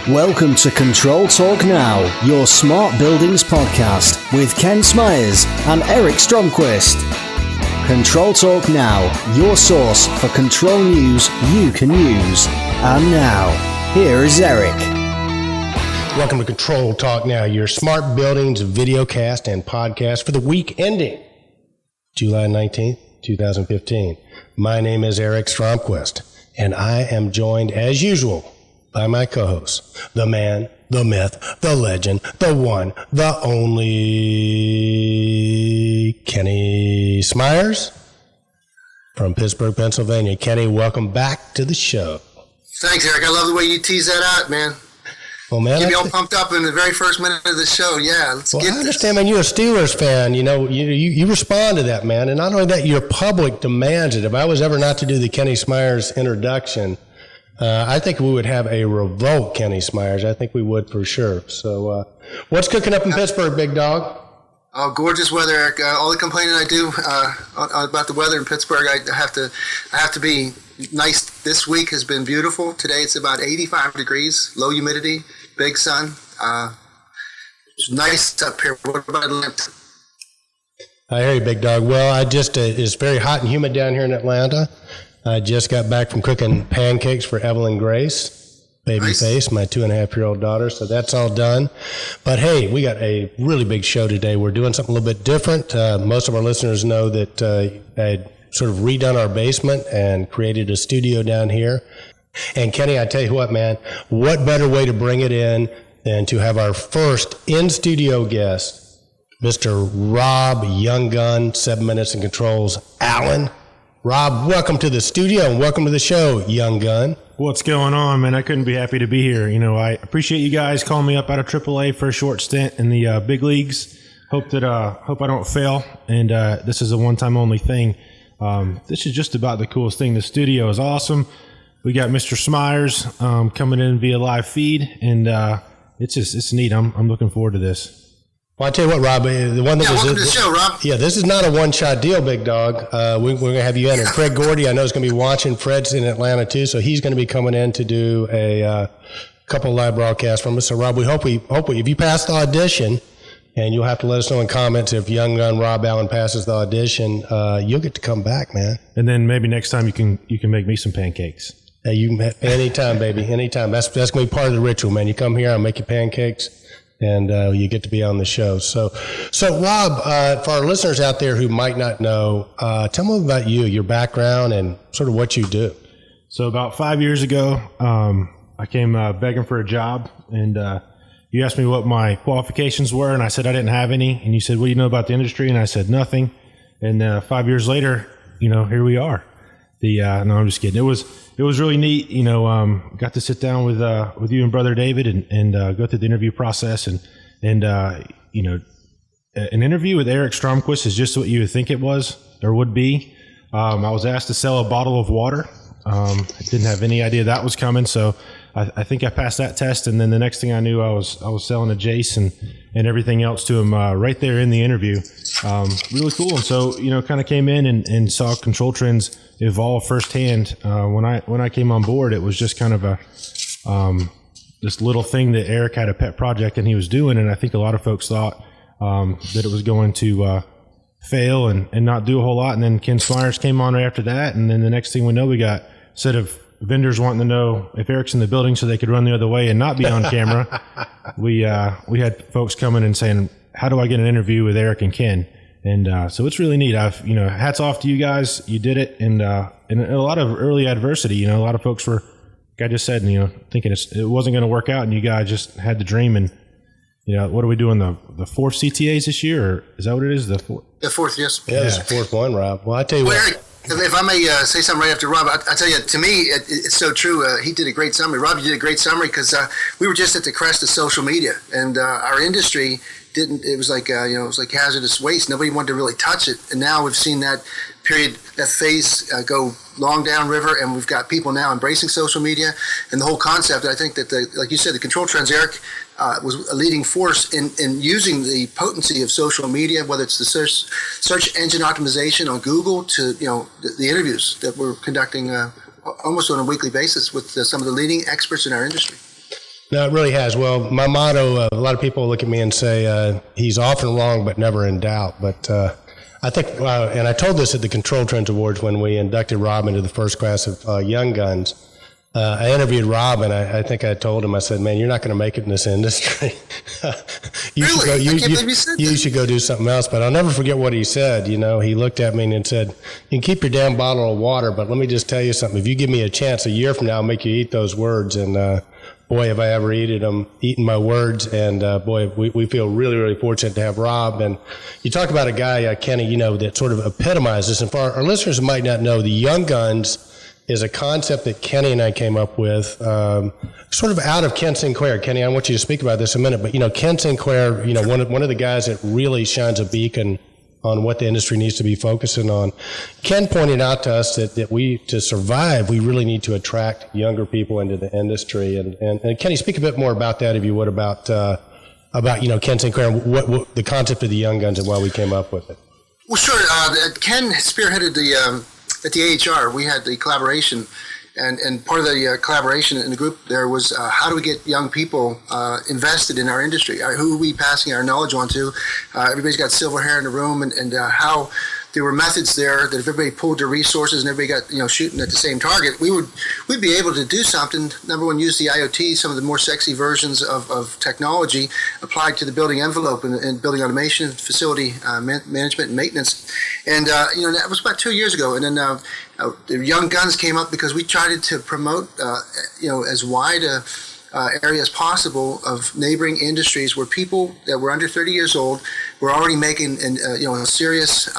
Welcome to ControlTalk Now, your smart buildings podcast with Ken Smyers and Eric Stromquist. ControlTalk Now, your source for control news you can use. And now, here is Eric. Welcome to ControlTalk Now, your smart buildings videocast and podcast for the week ending July 19th, 2015. My name is Eric Stromquist, and I am joined, as usual, by my co-host, the man, the myth, the legend, the one, the only Kenny Smyers from Pittsburgh, Pennsylvania. Kenny, welcome back to the show. Thanks, Eric. I love the way you tease that out, man. Well, man, get me all pumped up in the very first minute of the show. Yeah, let's get this. I understand, man. You're a Steelers fan. You know, you respond to that, man. And not only that, your public demands it. If I was ever not to do the Kenny Smyers introduction, I think we would have a revolt, Kenny Smyers. I think we would for sure. So what's cooking up in Pittsburgh, big dog? Oh, gorgeous weather, Eric. All the complaining I do about the weather in Pittsburgh, I have to be nice. This week has been beautiful. Today it's about 85 degrees, low humidity, big sun. It's nice up here. What about Atlanta? I hear you, big dog. Well, it's very hot and humid down here in Atlanta. I just got back from cooking pancakes for Evelyn Grace, Babyface, my 2.5-year-old daughter, so that's all done. But hey, we got a really big show today. We're doing something a little bit different. Most of our listeners know that I had sort of redone our basement and created a studio down here. And Kenny, I tell you what, man, what better way to bring it in than to have our first in-studio guest, Mr. Rob Young Gun, 7 Minutes and Controls Allen. Rob, welcome to the studio and welcome to the show, Young Gun. What's going on, man? I couldn't be happy to be here. You know, I appreciate you guys calling me up out of AAA for a short stint in the big leagues. Hope I don't fail, and this is a one-time only thing. This is just about the coolest thing. The studio is awesome. We got Mr. Smyers coming in via live feed, and it's neat. I'm looking forward to this. Well, I tell you what, Rob, the one that welcome to the show, Rob. Yeah, this is not a one-shot deal, big dog. We're going to have you in. And Fred Gordy, I know, is going to be watching. Fred's in Atlanta, too, so he's going to be coming in to do a couple of live broadcasts from us. So, Rob, we hope if you pass the audition, and you'll have to let us know in comments if Young Gun Rob Allen passes the audition, you'll get to come back, man. And then maybe next time you can make me some pancakes. Hey, you can anytime, baby, anytime. That's going to be part of the ritual, man. You come here, I'll make you pancakes. And you get to be on the show. So Rob, for our listeners out there who might not know, tell them about you, your background, and sort of what you do. So about 5 years ago, I came begging for a job, and you asked me what my qualifications were, and I said I didn't have any. And you said, what do you know about the industry? And I said nothing. And 5 years later, here we are. No, I'm just kidding. It was really neat. Got to sit down with you and Brother David and go through the interview process and an interview with Eric Stromquist is just what you would think it was or would be. I was asked to sell a bottle of water. I didn't have any idea that was coming, so I think I passed that test. And then the next thing I knew, I was selling a Jace and everything else to him right there in the interview. Really cool. And so kind of came in and saw Control Trends evolve firsthand. When I came on board, it was just kind of this little thing that Eric had a pet project and he was doing, and I think a lot of folks thought that it was going to fail and not do a whole lot. And then Ken Smyers came on right after that, and then the next thing we know, we got a set of vendors wanting to know if Eric's in the building so they could run the other way and not be on camera. We had folks coming and saying, how do I get an interview with Eric and Ken? And so it's really neat. Hats off to you guys. You did it, and a lot of early adversity. A lot of folks were, like I just said, thinking it wasn't going to work out, and you guys just had the dream. And what are we doing? The fourth CTAs this year, or is that what it is? The fourth, yes. Yeah, it's the fourth one, Rob. Well, I tell you what. Eric, if I may say something right after Rob, I tell you, to me, it's so true. He did a great summary. Rob, you did a great summary because we were just at the crest of social media, and our industry it was like hazardous waste. Nobody wanted to really touch it, and now we've seen that phase go long downriver, and we've got people now embracing social media and the whole concept. I think that like you said, the Control Trends, Eric was a leading force in using the potency of social media, whether it's the search engine optimization on Google to the interviews that we're conducting almost on a weekly basis with some of the leading experts in our industry. No, it really has. Well, my motto, a lot of people look at me and say, he's often wrong, but never in doubt. But I think, and I told this at the Control Trends Awards when we inducted Rob into the first class of Young Guns. I interviewed Rob, and I think I told him, I said, man, you're not going to make it in this industry. You should go do something else. But I'll never forget what he said. You know, he looked at me and said, you can keep your damn bottle of water, but let me just tell you something. If you give me a chance a year from now, I'll make you eat those words. And boy, have I ever eaten my words. And boy, we feel really, really fortunate to have Rob. And you talk about a guy, Kenny, you know, that sort of epitomizes this. And for our listeners who might not know, the Young Guns is a concept that Kenny and I came up with, sort of out of Ken Sinclair. Kenny, I want you to speak about this in a minute, but, you know, Ken Sinclair, you know, one of the guys that really shines a beacon on what the industry needs to be focusing on. Ken pointed out to us that we, to survive, we really need to attract younger people into the industry. And Kenny, speak a bit more about that, if you would, about, you know, Ken Sinclair, and what the concept of the Young Guns and why we came up with it. Well, sure. Ken spearheaded at the AHR, we had the collaboration, and part of the collaboration in the group there was how do we get young people invested in our industry? Who are we passing our knowledge on to? Everybody's got silver hair in the room, and how there were methods there that if everybody pulled their resources and everybody got, you know, shooting at the same target, we'd be able to do something. Number one, use the IoT, some of the more sexy versions of technology applied to the building envelope and building automation, facility management and maintenance. And you know, that was about 2 years ago. And then the Young Guns came up because we tried to promote you know, as wide a area as possible of neighboring industries where people that were under 30 years old were already making you know, a serious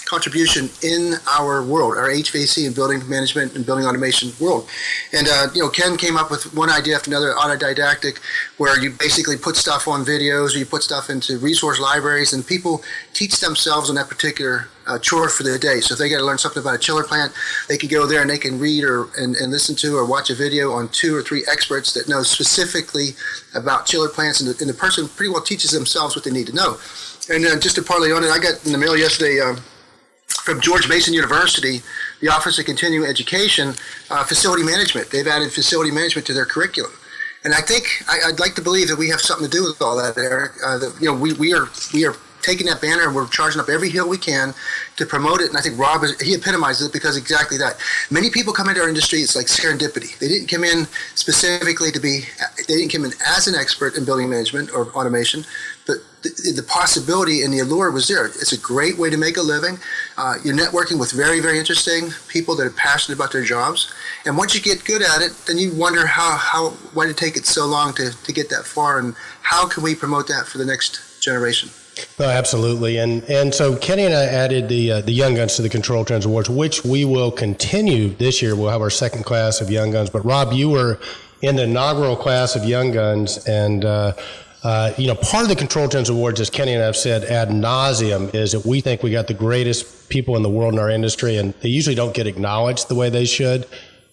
contribution in our world, our HVAC and building management and building automation world. And you know, Ken came up with one idea after another, autodidactic, where you basically put stuff on videos or you put stuff into resource libraries, and people teach themselves on that particular chore for the day. So if they got to learn something about a chiller plant, they can go there and they can read and listen to or watch a video on 2 or 3 experts that know specifically about chiller plants, and the person pretty well teaches themselves what they need to know. And just to parlay on it, I got in the mail yesterday from George Mason University, the Office of Continuing Education, facility management. They've added facility management to their curriculum. And I think I'd like to believe that we have something to do with all that, Eric. That, you know, we are taking that banner and we're charging up every hill we can to promote it. And I think Rob, he epitomizes it because exactly that. Many people come into our industry, it's like serendipity. They didn't come in specifically they didn't come in as an expert in building management or automation, but the possibility and the allure was there. It's a great way to make a living. You're networking with very, very interesting people that are passionate about their jobs. And once you get good at it, then you wonder why did it take it so long to get that far, and how can we promote that for the next generation? Oh, absolutely. And so Kenny and I added the Young Guns to the Control Trends Awards, which we will continue this year. We'll have our second class of Young Guns. But Rob, you were in the inaugural class of Young Guns, and you know, part of the Control Trends Awards, as Kenny and I have said ad nauseum, is that we think we got the greatest people in the world in our industry, and they usually don't get acknowledged the way they should.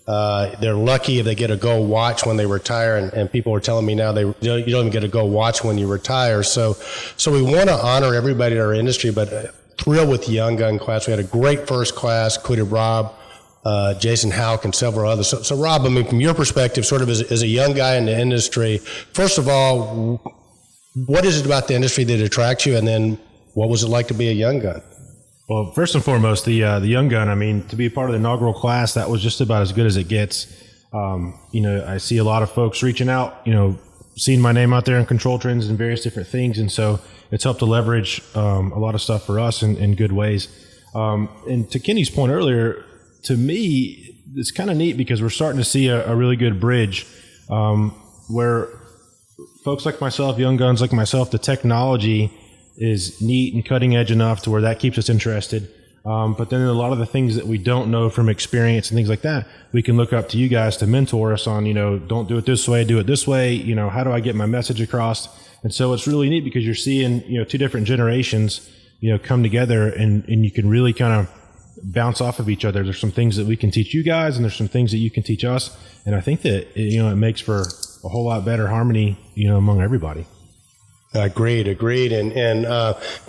They're lucky if they get a gold watch when they retire, and people are telling me now you don't even get a gold watch when you retire. So we want to honor everybody in our industry, but thrilled with the Young Gun class. We had a great first class, included Rob, Jason Houck, and several others. So Rob, I mean, from your perspective, sort of as a young guy in the industry, first of all, what is it about the industry that attracts you, and then what was it like to be a Young Gun? Well, first and foremost, the Young Gun, I mean, to be a part of the inaugural class, that was just about as good as it gets. You know, I see a lot of folks reaching out, you know, seeing my name out there in Control Trends and various different things. And so it's helped to leverage a lot of stuff for us in good ways. And to Kenny's point earlier, to me, it's kind of neat because we're starting to see a really good bridge where folks like myself, young guns like myself, the technology is neat and cutting edge enough to where that keeps us interested. But then a lot of the things that we don't know from experience and things like that, we can look up to you guys to mentor us on, you know, don't do it this way, do it this way. You know, how do I get my message across? And so it's really neat because you're seeing, you know, two different generations, you know, come together and you can really kind of bounce off of each other. There's some things that we can teach you guys and there's some things that you can teach us. And I think that, you know, it makes for a whole lot better harmony, you know, among everybody. Agreed. And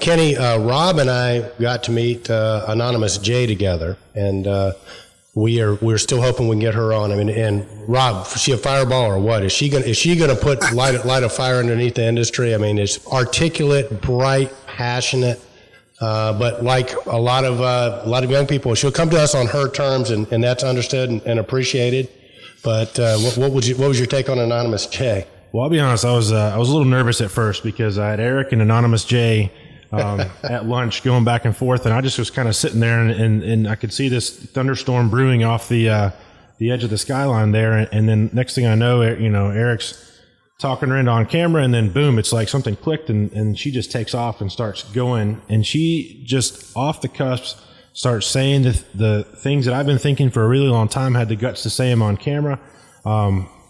Kenny, Rob and I got to meet Anonymous Jay together. And we're still hoping we can get her on. I mean, and Rob, is she a fireball or what? Is she gonna put light a fire underneath the industry? I mean, it's articulate, bright, passionate, but like a lot of young people, she'll come to us on her terms, and that's understood and appreciated. But what was your take on Anonymous Jay? Well, I'll be honest, I was a little nervous at first because I had Eric and Anonymous Jay at lunch going back and forth, and I just was kind of sitting there, and I could see this thunderstorm brewing off the edge of the skyline there, and then next thing I know, Eric's talking her into on camera, and then boom, it's like something clicked, and she just takes off and starts going, and she just off the cusp starts saying the things that I've been thinking for a really long time, had the guts to say them on camera.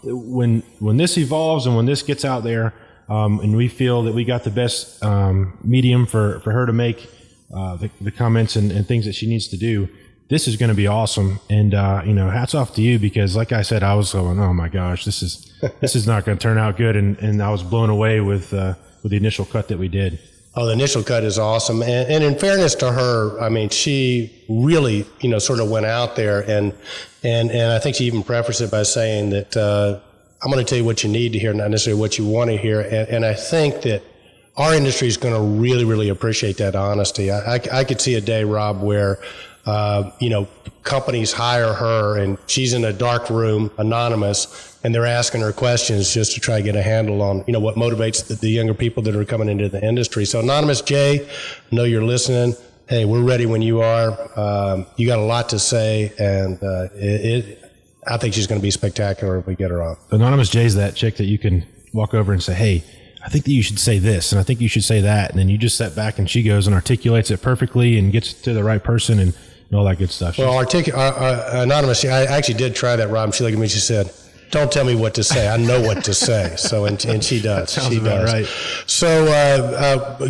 When this evolves and when this gets out there, and we feel that we got the best medium for her to make the comments and things that she needs to do, this is going to be awesome. And hats off to you, because like I said, I was going, oh my gosh, this is not going to turn out good, and I was blown away with the initial cut that we did. Oh, the initial cut is awesome. And in fairness to her, I mean, she really, sort of went out there and I think she even prefaced it by saying that, I'm going to tell you what you need to hear, not necessarily what you want to hear. And I think that our industry is going to really, really appreciate that honesty. I could see a day, Rob, where, companies hire her and she's in a dark room, anonymous, and they're asking her questions just to try to get a handle on, what motivates the younger people that are coming into the industry. So Anonymous Jay, I know you're listening. Hey, we're ready when you are. You got a lot to say, and I think she's going to be spectacular if we get her on. Anonymous Jay's that chick that you can walk over and say, hey, I think that you should say this, and I think you should say that, and then you just sit back and she goes and articulates it perfectly and gets to the right person and all that good stuff. Well, Anonymous, I actually did try that, Rob. She looked at me, she said, don't tell me what to say. I know what to say. So, and she does. Sounds about right. So,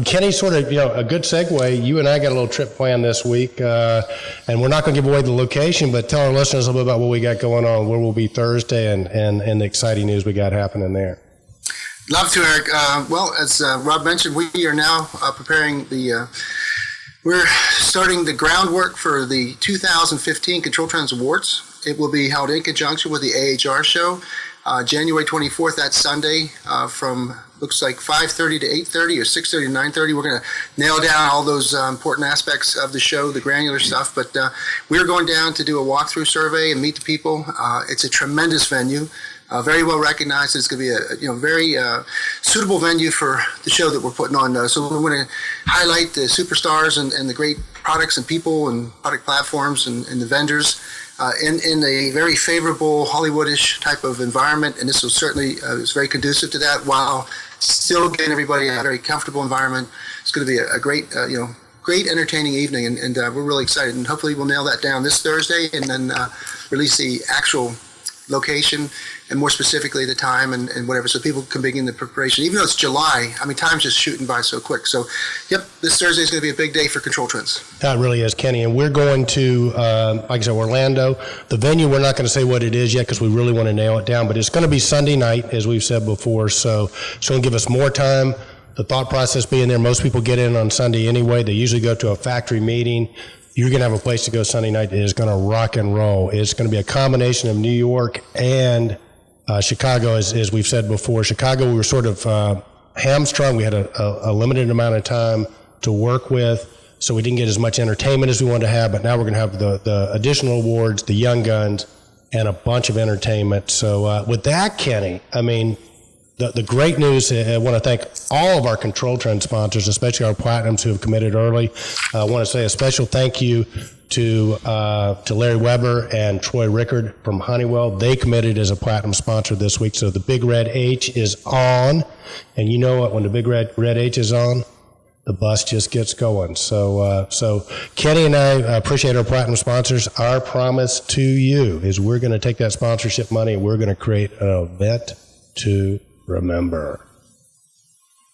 Kenny, sort of, a good segue. You and I got a little trip planned this week, and we're not going to give away the location, but tell our listeners a little bit about what we got going on, where we'll be Thursday, and the exciting news we got happening there. Love to, Eric. Well, as Rob mentioned, we are now preparing we're starting the groundwork for the 2015 Control Trends Awards. It will be held in conjunction with the AHR show, January 24th, that Sunday, from looks like 5:30 to 8:30 or 6:30 to 9:30. We're going to nail down all those important aspects of the show, the granular stuff. But we're going down to do a walkthrough survey and meet the people. It's a tremendous venue. Very well recognized. It's going to be a very suitable venue for the show that we're putting on. So we want to highlight the superstars and the great products and people and product platforms and the vendors in a very favorable Hollywoodish type of environment. And this will certainly is very conducive to that, while still getting everybody in a very comfortable environment. It's going to be a great, great entertaining evening, and we're really excited. And hopefully we'll nail that down this Thursday, and then release the actual location and more specifically the time and whatever, so people can begin the preparation. Even though it's July, I mean, time's just shooting by so quick. So, yep, this Thursday is going to be a big day for Control Trends. That really is, Kenny. And we're going to, like I said, Orlando. The venue, we're not going to say what it is yet because we really want to nail it down, but it's going to be Sunday night, as we've said before. So it's going to give us more time. The thought process being there, most people get in on Sunday anyway. They usually go to a factory meeting. You're going to have a place to go Sunday night. It is going to rock and roll. It's going to be a combination of New York and Chicago, as we've said before. Chicago, we were sort of hamstrung. We had a limited amount of time to work with, so we didn't get as much entertainment as we wanted to have, but now we're going to have the additional awards, the Young Guns, and a bunch of entertainment. So with that, Kenny, I mean, the great news, I want to thank all of our Control Trend sponsors, especially our Platinums who have committed early. I want to say a special thank you to Larry Weber and Troy Rickard from Honeywell. They committed as a Platinum sponsor this week. So the Big Red H is on. And you know what? When the Big Red H is on, the bus just gets going. So Kenny and I appreciate our Platinum sponsors. Our promise to you is we're going to take that sponsorship money and we're going to create an event to remember.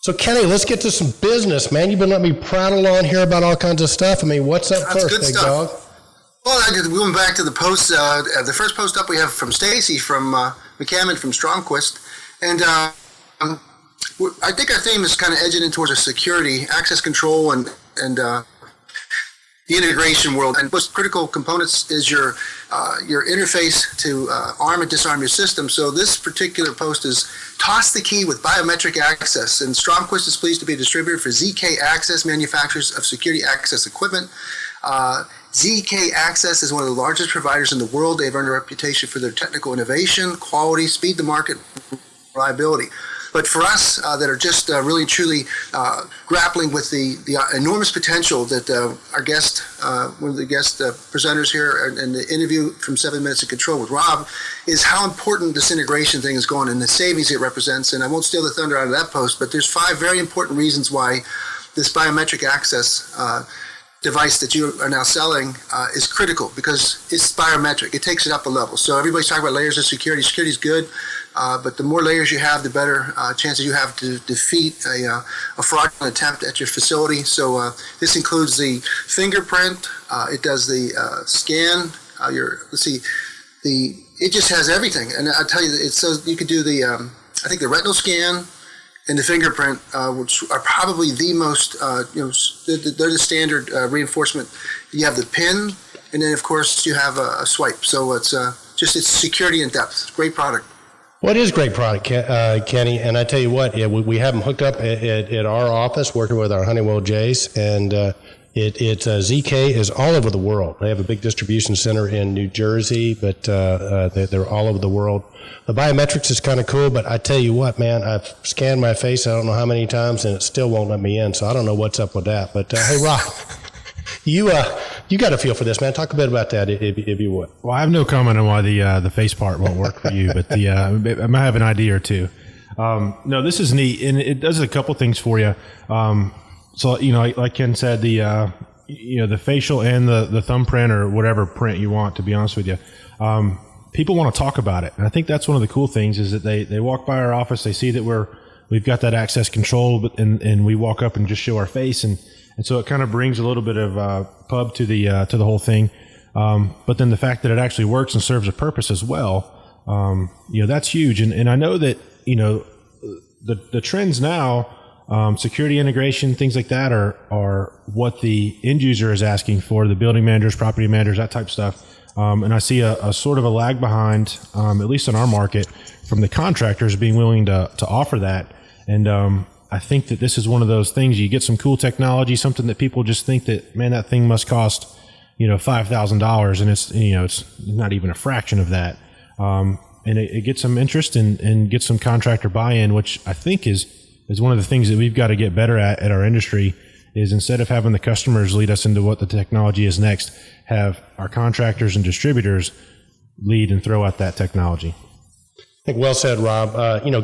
So Kenny, let's get to some business, man. You've been letting me prattle on here about all kinds of stuff. I mean, what's up first, big dog? Well, we went back to the post. The first post up we have from Stacy from McCammon from Stromquist, and I think our theme is kind of edging in towards a security, access control, and the integration world. And most critical components is your interface to arm and disarm your system. So this particular post is Toss the Key with Biometric Access. And Stromquist is pleased to be a distributor for ZKAccess, manufacturers of security access equipment. ZKAccess is one of the largest providers in the world. They've earned a reputation for their technical innovation, quality, speed to market, reliability. But for us that are just really truly grappling with the enormous potential that our guest, one of the guest presenters here in the interview from 7 Minutes of Control with Rob, is how important this integration thing is going and the savings it represents. And I won't steal the thunder out of that post, but there's 5 very important reasons why this biometric access device that you are now selling is critical, because it's biometric. It takes it up a level. So everybody's talking about layers of security. Security is good. But the more layers you have, the better chances you have to defeat a fraudulent attempt at your facility. So this includes the fingerprint. It does the scan. It just has everything. And I tell you, so you could do the I think the retinal scan and the fingerprint, which are probably the most they're the standard reinforcement. You have the PIN, and then of course you have a swipe. So it's security in depth. Great product. Well, it is a great product, Kenny, and I tell you what, we have them hooked up at our office working with our Honeywell Jays, and ZK is all over the world. They have a big distribution center in New Jersey, but they're all over the world. The biometrics is kind of cool, but I tell you what, man, I've scanned my face I don't know how many times, and it still won't let me in, so I don't know what's up with that. But hey, Rob, you got a feel for this, man. Talk a bit about that, if you would. Well, I have no comment on why the face part won't work for you, but I might have an idea or two. No, this is neat, and it does a couple things for you. So like Ken said, the facial and the thumbprint or whatever print you want. To be honest with you, people want to talk about it, and I think that's one of the cool things is that they walk by our office, they see that we've got that access control, and we walk up and just show our face, and so it kind of brings a little bit of pub to the whole thing. But then the fact that it actually works and serves a purpose as well, that's huge. And I know that the trends now, security integration, things like that are what the end user is asking for. The building managers, property managers, that type of stuff. And I see a sort of a lag behind, at least in our market, from the contractors being willing to offer that. And I think that this is one of those things. You get some cool technology, something that people just think that, man, that thing must cost, $5,000, and it's not even a fraction of that. And it gets some interest and gets some contractor buy-in, which I think is one of the things that we've got to get better at our industry. Is instead of having the customers lead us into what the technology is next, have our contractors and distributors lead and throw out that technology. I think well said, Rob.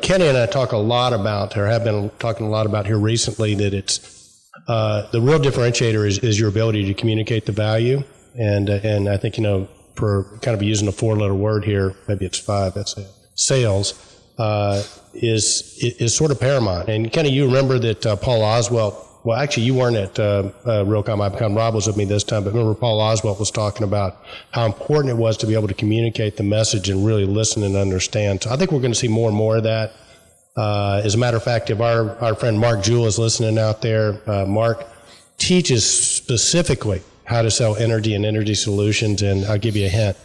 Kenny and I talk a lot about, or have been talking a lot about here recently, that it's the real differentiator is your ability to communicate the value, and I think for kind of using a 4-letter word here, maybe it's 5. That's it. Sales is sort of paramount. And Kenny, you remember that Paul Oswalt. Well, actually, you weren't at Realcomm. Rob was with me this time, but remember Paul Oswalt was talking about how important it was to be able to communicate the message and really listen and understand. So I think we're going to see more and more of that. As a matter of fact, if our friend Mark Jewell is listening out there, Mark teaches specifically how to sell energy and energy solutions, and I'll give you a hint.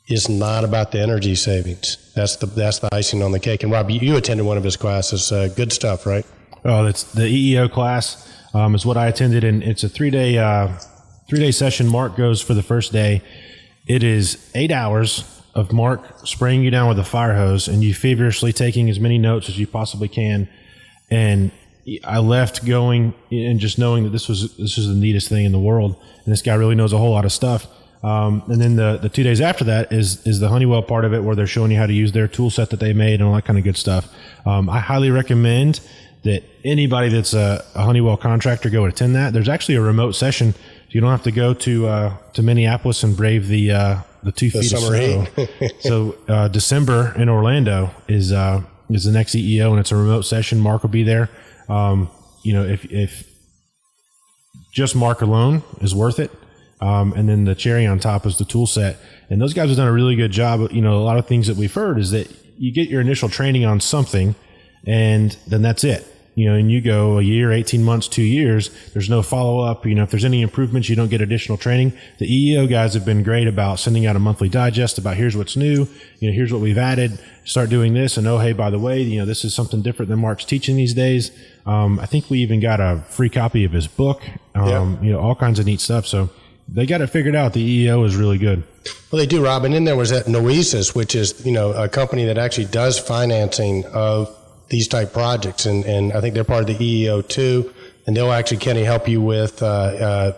It's not about the energy savings. That's the icing on the cake. And Rob, you attended one of his classes. Good stuff, right? Oh, that's the EEO class is what I attended, and it's a 3-day session. Mark goes for the first day. It is 8 hours of Mark spraying you down with a fire hose, and you feverishly taking as many notes as you possibly can. And I left going and just knowing that this was the neatest thing in the world, and this guy really knows a whole lot of stuff. And then the 2 days after that is the Honeywell part of it, where they're showing you how to use their tool set that they made and all that kind of good stuff. I highly recommend that anybody that's a Honeywell contractor go attend that. There's actually a remote session. You don't have to go to Minneapolis and brave the 2 feet of snow. So December in Orlando is the next EEO, and it's a remote session. Mark will be there. If just Mark alone is worth it. And then the cherry on top is the tool set. And those guys have done a really good job. A lot of things that we've heard is that you get your initial training on something, and then that's it. and you go a year, 18 months, 2 years, there's no follow-up. If there's any improvements, you don't get additional training. The EEO guys have been great about sending out a monthly digest about here's what's new, here's what we've added, start doing this, and hey, by the way, this is something different than Mark's teaching these days. I think we even got a free copy of his book, all kinds of neat stuff. So they got it figured out. The EEO is really good. Well, they do, Rob. And then there was that Noesis, which is, a company that actually does financing of these type projects. And I think they're part of the EEO too. And they'll actually, Kenny, help you with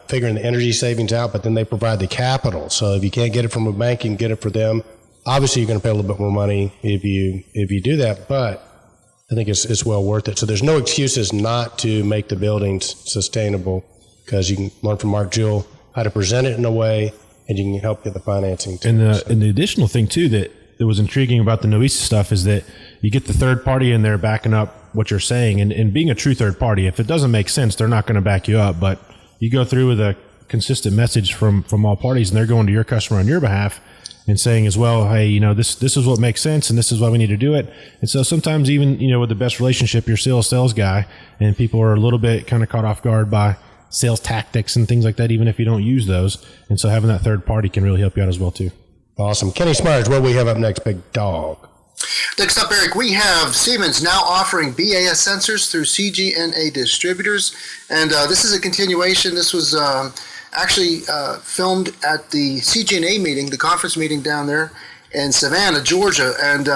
figuring the energy savings out, but then they provide the capital. So if you can't get it from a bank, you can get it for them. Obviously, you're going to pay a little bit more money if you do that, but I think it's well worth it. So there's no excuses not to make the buildings sustainable, because you can learn from Mark Jewell how to present it in a way, and you can help get the financing too. And the additional thing too that was intriguing about the Noesis stuff is that you get the third party in there backing up what you're saying, and being a true third party. If it doesn't make sense, they're not going to back you up, but you go through with a consistent message from all parties, and they're going to your customer on your behalf and saying as well, hey, this is what makes sense, and this is why we need to do it. And so sometimes even, with the best relationship, you're still a sales guy, and people are a little bit kind of caught off guard by sales tactics and things like that, even if you don't use those. And so having that third party can really help you out as well too. Awesome. Kenny Smyers, what do we have up next, big dog? Next up, Eric, we have Siemens now offering BAS sensors through CGNA distributors. And this is a continuation. This was actually filmed at the CGNA meeting, the conference meeting down there in Savannah, Georgia. And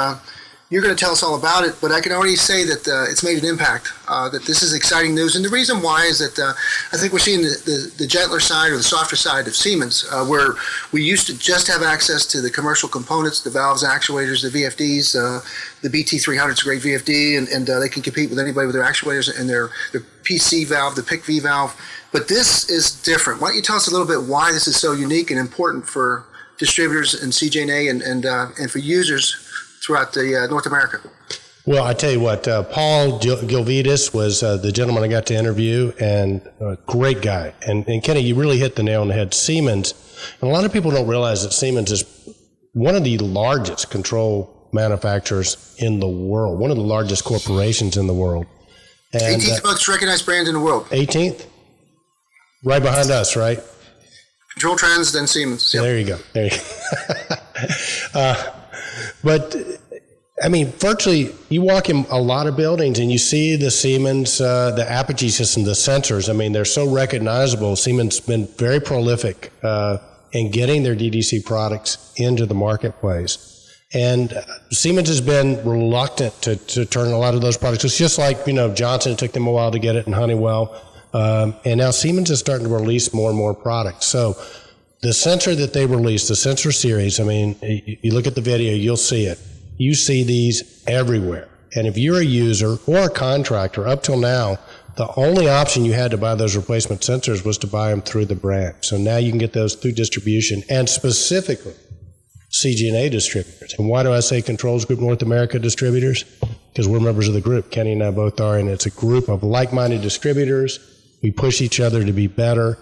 you're going to tell us all about it, but I can already say that it's made an impact, that this is exciting news. And the reason why is that I think we're seeing the gentler side or the softer side of Siemens, where we used to just have access to the commercial components, the valves, actuators, the VFDs. The BT300 is a great VFD, and they can compete with anybody with their actuators and their PC valve, the PIC-V valve. But this is different. Why don't you tell us a little bit why this is so unique and important for distributors and CGNA and for users throughout the North America? Well, I tell you what, Paul Gilvydis was the gentleman I got to interview, and a great guy. And Kenny, you really hit the nail on the head. Siemens, and a lot of people don't realize that Siemens is one of the largest control manufacturers in the world, one of the largest corporations in the world. And, 18th most recognized brand in the world. 18th? Right behind us, right? Control Trends, then Siemens. Yep. There you go. But, I mean, virtually, you walk in a lot of buildings and you see the Siemens, the Apogee system, the sensors. I mean, they're so recognizable. Siemens has been very prolific in getting their DDC products into the marketplace. And Siemens has been reluctant to turn a lot of those products. It's just like, Johnson, it took them a while to get it, and Honeywell. And now Siemens is starting to release more and more products. So the sensor that they released, the sensor series, I mean, you look at the video, you'll see it. You see these everywhere. And if you're a user or a contractor, up till now, the only option you had to buy those replacement sensors was to buy them through the brand. So now you can get those through distribution, and specifically CGNA distributors. And why do I say Controls Group North America distributors? Because we're members of the group. Kenny and I both are, and it's a group of like-minded distributors. We push each other to be better.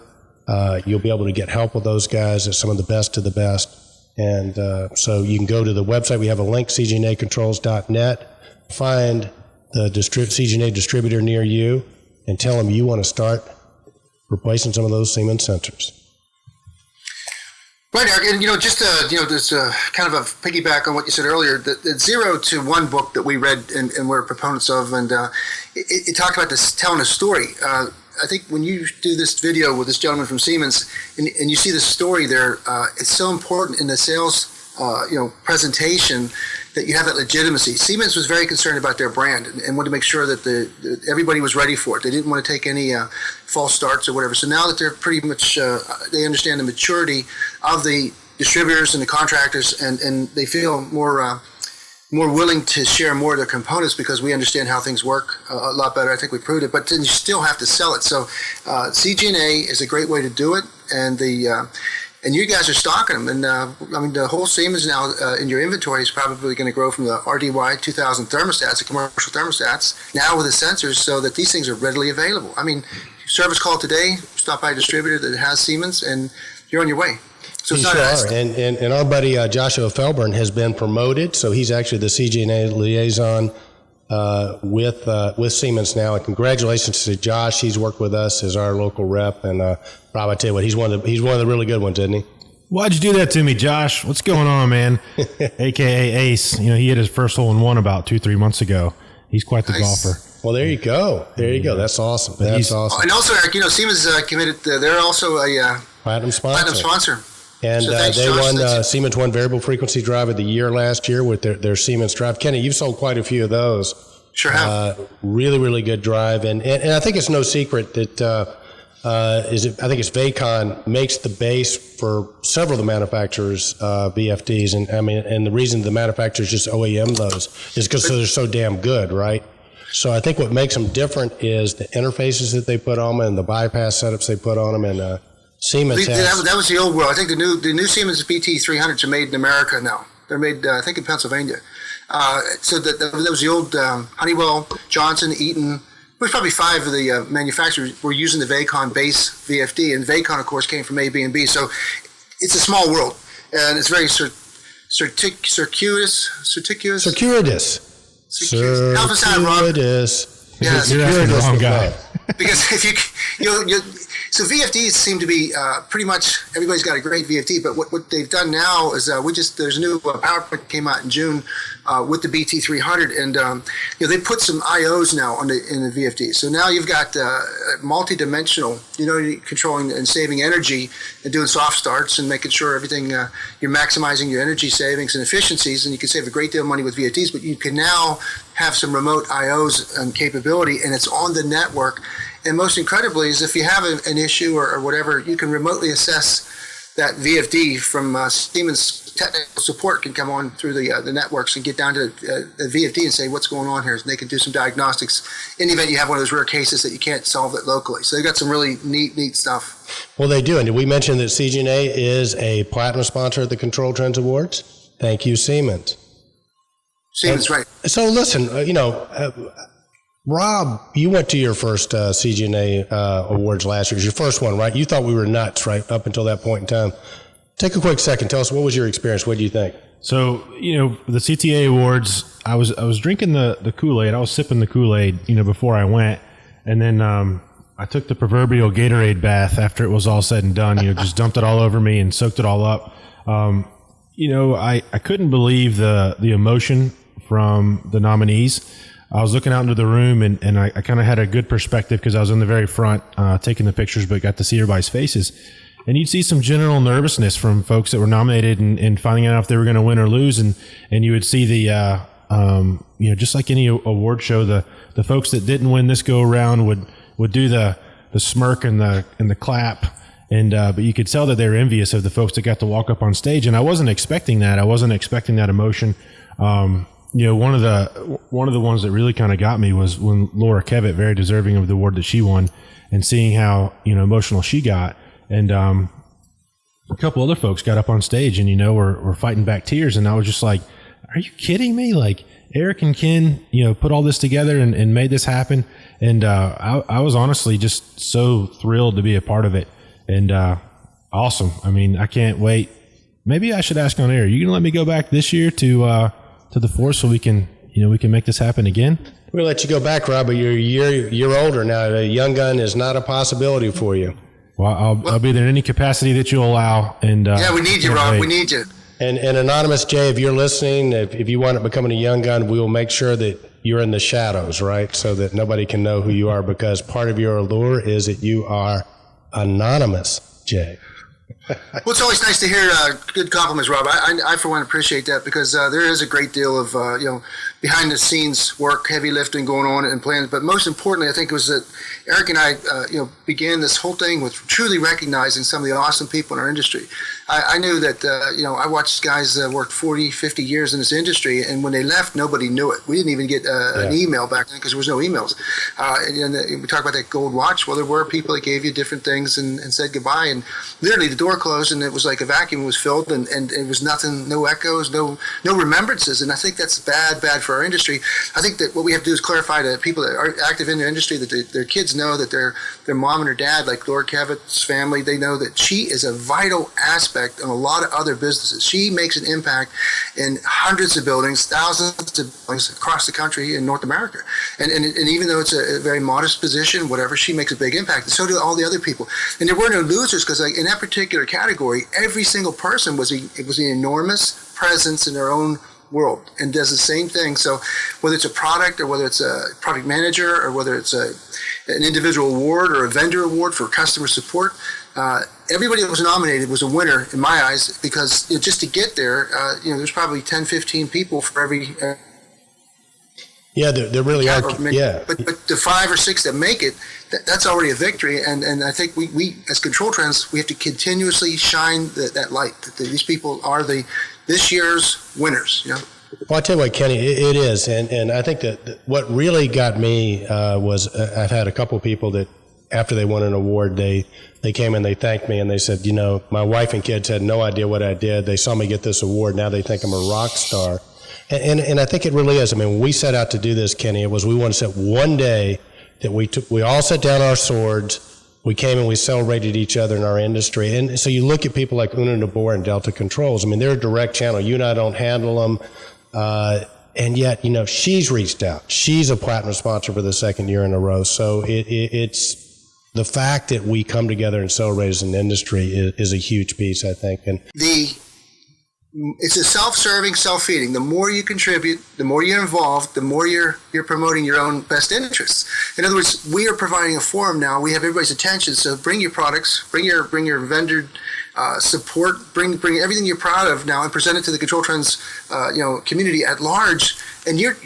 You'll be able to get help with those guys. It's some of the best of the best. And so you can go to the website. We have a link, cgnacontrols.net. Find the CGNA distributor near you and tell them you want to start replacing some of those Siemens sensors. Right, Eric, and just there's kind of a piggyback on what you said earlier. The 0 to 1 book that we read and we're proponents of, and it talked about this telling a story. I think when you do this video with this gentleman from Siemens, and you see the story there, it's so important in the sales presentation that you have that legitimacy. Siemens was very concerned about their brand and wanted to make sure that everybody was ready for it. They didn't want to take any false starts or whatever. So now that they're pretty much, they understand the maturity of the distributors and the contractors, and they feel more willing to share more of their components because we understand how things work a lot better. I think we proved it, but then you still have to sell it. So CGNA is a great way to do it, and you guys are stocking them. And the whole Siemens now in your inventory is probably going to grow from the RDY 2000 thermostats, the commercial thermostats, now with the sensors, so that these things are readily available. I mean, service call today, stop by a distributor that has Siemens, and you're on your way. So it's not and our buddy Joshua Felburn has been promoted, so he's actually the CGNA liaison with Siemens now. And congratulations to Josh. He's worked with us as our local rep. And Rob, I tell you what, he's one of the really good ones, isn't he? Why'd you do that to me, Josh? What's going on, man? AKA Ace. He hit his first hole in one about 2-3 months ago. He's quite the golfer. Well, there you go. That's awesome. That's awesome. And also, Eric, Siemens committed. They're also a platinum sponsor. And so Siemens won Variable Frequency Drive of the Year last year with their Siemens drive. Kenny, you've sold quite a few of those. Sure have. Really, really good drive. And I think it's no secret that I think it's Vacon makes the base for several of the manufacturers' VFDs. And the reason the manufacturers just OEM those is because they're so damn good, right? So I think what makes them different is the interfaces that they put on them and the bypass setups they put on them. And Siemens that was the old world. I think the new Siemens BT300s are made in America now. They're made, I think, in Pennsylvania. So that was the old Honeywell, Johnson, Eaton. There's probably 5 of the manufacturers were using the Vacon base VFD, and Vacon, of course, came from AB&B. So it's a small world, and it's very circuitous. Help us out, Rob. Yeah, you're asking the wrong guy. Because if so VFDs seem to be pretty much everybody's got a great VFD, but what they've done now is there's a new PowerPoint came out in June with the BT300, and they put some IOs now in the VFD. So now you've got multi-dimensional, controlling and saving energy and doing soft starts and making sure everything you're maximizing your energy savings and efficiencies, and you can save a great deal of money with VFDs. But you can now have some remote IOs and capability, and it's on the network. And most incredibly is if you have an issue or whatever, you can remotely assess that VFD from Siemens technical support can come on through the networks and get down to the VFD and say what's going on here. And they can do some diagnostics in the event you have one of those rare cases that you can't solve it locally. So they've got some really neat stuff. Well, they do. And did we mention that CGNA is a platinum sponsor at the Control Trends Awards? Thank you, Siemens. Siemens, right. So listen, Rob, you went to your first CGNA awards last year. It was your first one, right? You thought we were nuts, right, up until that point in time. Take a quick second. Tell us, what was your experience? What do you think? So, the CTA awards, I was drinking the Kool-Aid. I was sipping the Kool-Aid, before I went. And then I took the proverbial Gatorade bath after it was all said and done. Just dumped it all over me and soaked it all up. I couldn't believe the emotion from the nominees. I was looking out into the room and I kind of had a good perspective because I was in the very front taking the pictures, but got to see everybody's faces. And you'd see some general nervousness from folks that were nominated and finding out if they were going to win or lose. And you would see the, just like any award show, the folks that didn't win this go around would do the smirk and the clap. But you could tell that they were envious of the folks that got to walk up on stage. And I wasn't expecting that. I wasn't expecting that emotion. One of the ones that really kind of got me was when Laura Kevitt, very deserving of the award that she won, and seeing how emotional she got, and a couple other folks got up on stage and were fighting back tears, and I was just like, "Are you kidding me?" Like Eric and Ken, put all this together and made this happen, and I was honestly just so thrilled to be a part of it, and awesome. I mean, I can't wait. Maybe I should ask on air. Are you gonna let me go back this year to the force so we can make this happen again? We'll let you go back, Rob, but you're a year older now. A young gun is not a possibility for you. Well, I'll be there in any capacity that you'll allow. And we need you, Rob. We need you. And Anonymous Jay, if you're listening, if you want to become a young gun, we will make sure that you're in the shadows, right, so that nobody can know who you are, because part of your allure is that you are anonymous, Jay. Well, it's always nice to hear good compliments, Rob. I for one, appreciate that, because there is a great deal of behind-the-scenes work, heavy lifting going on and plans. But most importantly, I think it was that Eric and I began this whole thing with truly recognizing some of the awesome people in our industry. I knew that, I watched guys work 40, 50 years in this industry, and when they left, nobody knew it. We didn't even get an email back then because there was no emails. And we talk about that gold watch. Well, there were people that gave you different things and said goodbye, and literally the door closed and it was like a vacuum was filled, and it was nothing, no echoes, no remembrances. And I think that's bad for our industry. I think that what we have to do is clarify to people that are active in their industry that their kids know that their mom and their dad, like Laura Kevitt's family, they know that she is a vital aspect aspect on a lot of other businesses. She makes an impact in hundreds of buildings, thousands of buildings across the country in North America. And even though it's a very modest position, whatever, she makes a big impact. And so do all the other people. And there were no losers, because in that particular category, every single person was an enormous presence in their own world and does the same thing. So whether it's a product, or whether it's a product manager, or whether it's an individual award or a vendor award for customer support, everybody that was nominated was a winner in my eyes, because just to get there, there's probably 10, 15 people for every there really are. Yeah. But the 5 or 6 that make it, that's already a victory. And I think we as Control Trends, we have to continuously shine that light, that these people are this year's winners. Well, I tell you what, Kenny, it is. And I think that what really got me was I've had a couple of people that after they won an award, they came and they thanked me and they said, my wife and kids had no idea what I did. They saw me get this award. Now they think I'm a rock star. And I think it really is. I mean, when we set out to do this, Kenny, we wanted to set one day that we all set down our swords. We came and we celebrated each other in our industry. And so you look at people like Una Nabor and Delta Controls. I mean, they're a direct channel. You and I don't handle them. And yet, she's reached out. She's a platinum sponsor for the second year in a row. So it's the fact that we come together and celebrate as an industry is a huge piece, I think. And it's a self-serving, self-feeding. The more you contribute, the more you're involved, the more you're promoting your own best interests. In other words, we are providing a forum now. We have everybody's attention. So bring your products, bring your vendor support, bring everything you're proud of now, and present it to the Control Trends community at large. And you're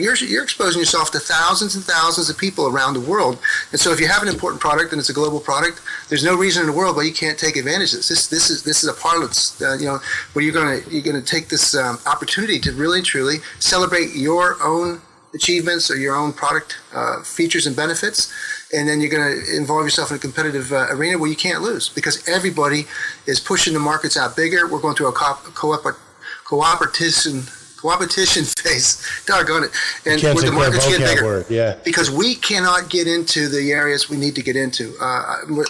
exposing yourself to thousands and thousands of people around the world. And so if you have an important product and it's a global product, there's no reason in the world why you can't take advantage of this. This is a parlance, where you're going to take this opportunity to really truly celebrate your own achievements or your own product features and benefits, and then you're going to involve yourself in a competitive arena where you can't lose, because everybody is pushing the markets out bigger. We're going through a competition phase, doggone it, and where the markets get bigger. Because we cannot get into the areas we need to get into.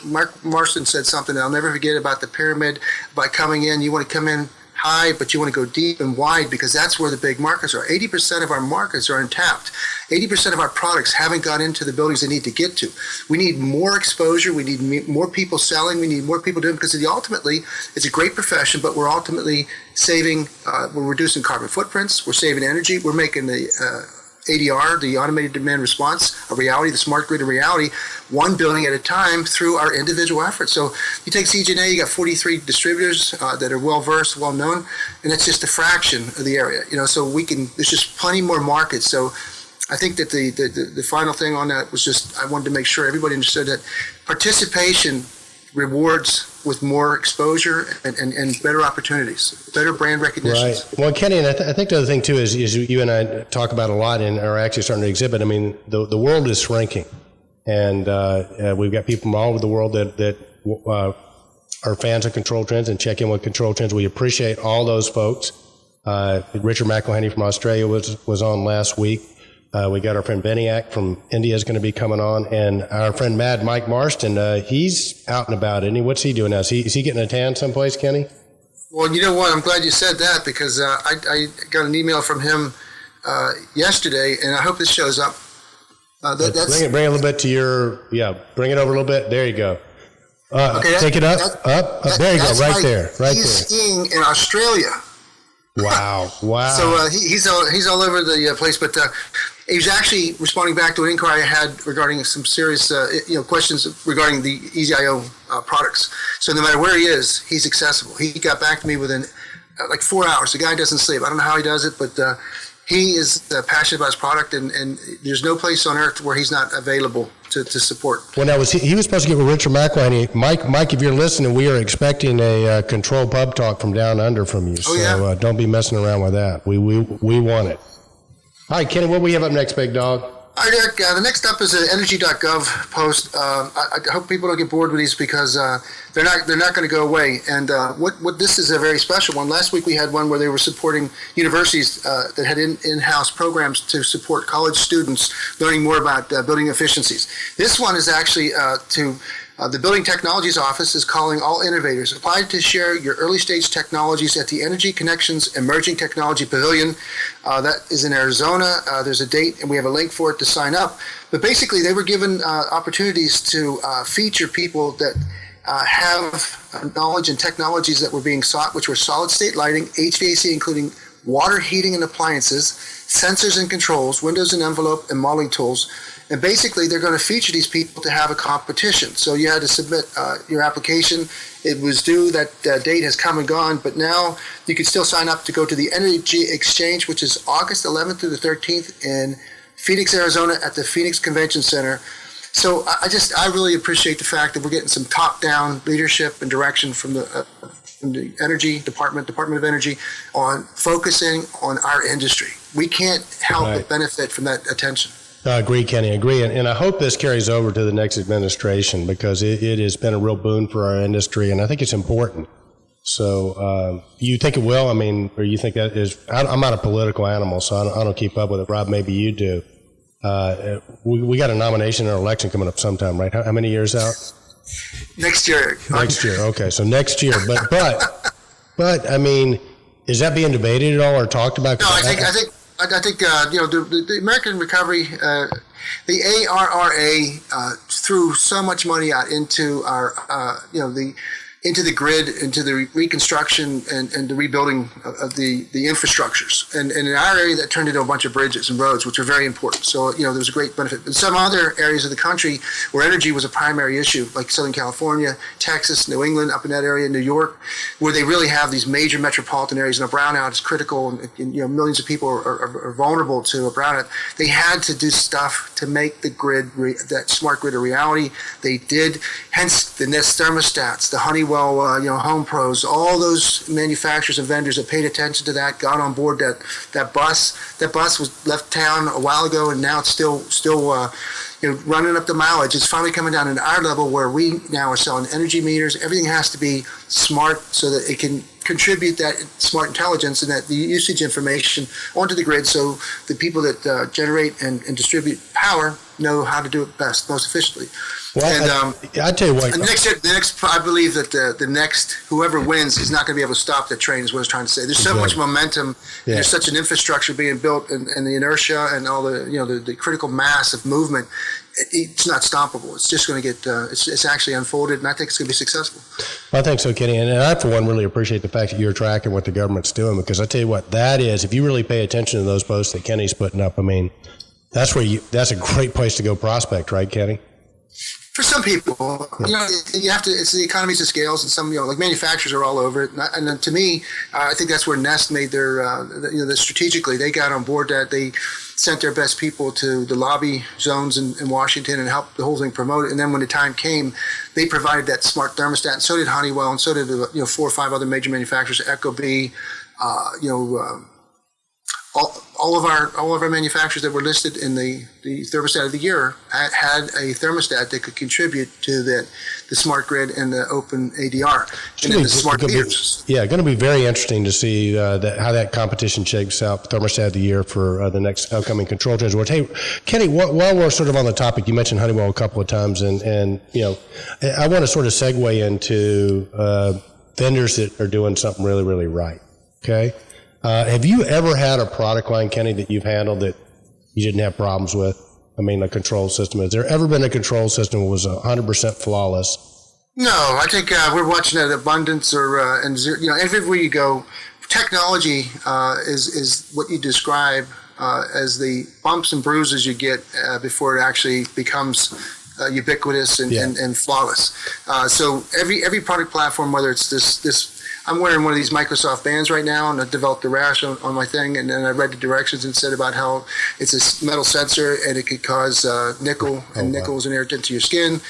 Mark Marston said something I'll never forget about the pyramid. By coming in, you want to come in high, but you want to go deep and wide, because that's where the big markets are. 80% of our markets are untapped. 80% of our products haven't got into the buildings they need to get to. We need more exposure. We need more people selling. We need more people doing it, because ultimately it's a great profession, but we're ultimately saving, we're reducing carbon footprints. We're saving energy. We're making the ADR, the automated demand response, a reality, the smart grid, a reality, one building at a time through our individual efforts. So you take CGNA, you got 43 distributors that are well-versed, well-known, and that's just a fraction of the area. So there's just plenty more markets. So I think that the final thing on that was just, I wanted to make sure everybody understood that participation rewards with more exposure and better opportunities, better brand recognition. Right. Well, Kenny, and I think the other thing too is you and I talk about a lot and are actually starting to exhibit. I mean, the world is shrinking, and we've got people from all over the world that are fans of Control Trends and check in with Control Trends. We appreciate all those folks. Richard McElhenney from Australia was on last week. We got our friend Beniak from India is going to be coming on, and our friend Mike Marston, he's out and about, isn't he? What's he doing now? Is he getting a tan someplace, Kenny? Well, you know what? I'm glad you said that, because I got an email from him yesterday, and I hope this shows up. Bring it a little bit to bring it over a little bit. There you go. Okay, take it up. There you go, right there. He's skiing in Australia. Wow. So he's all over the place, but he was actually responding back to an inquiry I had regarding some serious questions regarding the EasyIO products. So no matter where he is, he's accessible. He got back to me within like 4 hours. The guy doesn't sleep. I don't know how he does it, but he is passionate about his product, and there's no place on earth where he's not available to support. Well, now he was supposed to get with Richard McElhenney. Mike, if you're listening, we are expecting a Control Pub Talk from down under from you. So don't be messing around with that. We want it. All right, Kenny, what do we have up next, big dog? All right, Eric, the next up is an energy.gov post. I hope people don't get bored with these, because they're not going to go away. And what this is a very special one. Last week we had one where they were supporting universities that had in-house programs to support college students learning more about building efficiencies. This one is actually to The Building Technologies Office is calling all innovators. Apply to share your early-stage technologies at the Energy Connections Emerging Technology Pavilion. That is in Arizona. There's a date, and we have a link for it to sign up. But basically, they were given opportunities to feature people that have knowledge and technologies that were being sought, which were solid-state lighting, HVAC, including water heating and appliances, sensors and controls, windows and envelope, and modeling tools. And basically, they're going to feature these people to have a competition. So you had to submit your application. It was due. That date has come and gone. But now you can still sign up to go to the Energy Exchange, which is August 11th through the 13th in Phoenix, Arizona at the Phoenix Convention Center. So I really appreciate the fact that we're getting some top-down leadership and direction from the Energy Department of Energy on focusing on our industry. We can't help but benefit from that attention. I agree, Kenny. Agree. And I hope this carries over to the next administration because it has been a real boon for our industry, and I think it's important. So you think it will? I mean, or you think that is – I'm not a political animal, so I don't keep up with it. Rob, maybe you do. We got a nomination or election coming up sometime, right? How many years out? Next year. Next year. Okay, so next year. But I mean, is that being debated at all or talked about? No, I think the American Recovery, the ARRA threw so much money out into our into the grid, into the reconstruction and the rebuilding of the infrastructures. And in our area, that turned into a bunch of bridges and roads, which are very important. So, there was a great benefit. In some other areas of the country where energy was a primary issue, like Southern California, Texas, New England, up in that area, New York, where they really have these major metropolitan areas and a brownout is critical and millions of people are vulnerable to a brownout. They had to do stuff to make the grid, that smart grid a reality. They did, hence the Nest thermostats, the Honeywellâ, Home Pros, all those manufacturers and vendors that paid attention to that, got on board that bus. That bus was left town a while ago, and now it's still running up the mileage. It's finally coming down to our level where we now are selling energy meters. Everything has to be smart so that it can contribute that smart intelligence and that the usage information onto the grid so the people that generate and distribute power know how to do it best, most efficiently. Well, I tell you what. The next, I believe that the next, whoever wins is not going to be able to stop the train, is what I was trying to say. There's so much momentum. Yeah. There's such an infrastructure being built and the inertia and all the critical mass of movement. It's not stoppable. It's just going to get, it's actually unfolded, and I think it's going to be successful. Well, I think so, Kenny. And I, for one, really appreciate the fact that you're tracking what the government's doing, because I tell you what, that is, if you really pay attention to those posts that Kenny's putting up, I mean, that's a great place to go prospect, right, Kenny? For some people, you have to. It's the economies of scales, and some, like manufacturers are all over it. And then to me, I think that's where Nest made their, strategically they got on board that. They sent their best people to the lobby zones in Washington and helped the whole thing promote it. And then when the time came, they provided that smart thermostat, and so did Honeywell, and so did 4 or 5 other major manufacturers, Ecobee, all of our manufacturers that were listed in the thermostat of the year had a thermostat that could contribute to the smart grid and the open ADR and then the smart meters. Going to be very interesting to see how that competition shapes out. Thermostat of the year for the next upcoming control trends. Hey, Kenny, while we're sort of on the topic, you mentioned Honeywell a couple of times, and I want to sort of segue into vendors that are doing something really, really right. Okay. Have you ever had a product line, Kenny, that you've handled that you didn't have problems with? I mean, a control system. Has there ever been a control system that was 100% flawless? No, I think we're watching at Abundance and everywhere you go, technology is what you describe as the bumps and bruises you get before it actually becomes ubiquitous and flawless. So every product platform, whether it's this. I'm wearing one of these Microsoft bands right now, and I developed a rash on my thing, and then I read the directions and said about how it's a metal sensor and it could cause nickel, and nickel is an irritant to your skin.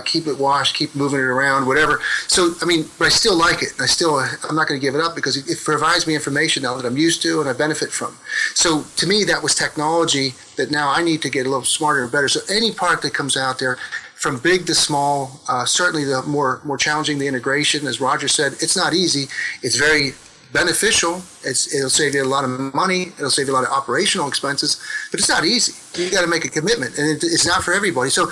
Keep it washed, keep moving it around, whatever. So, but I still like it. I'm not going to give it up because it provides me information now that I'm used to and I benefit from. So to me, that was technology that now I need to get a little smarter and better. So any product that comes out there, from big to small, certainly the more challenging the integration, as Roger said, it's not easy. It's very beneficial. It'll save you a lot of money. It'll save you a lot of operational expenses, but it's not easy. You got to make a commitment, and it's not for everybody. So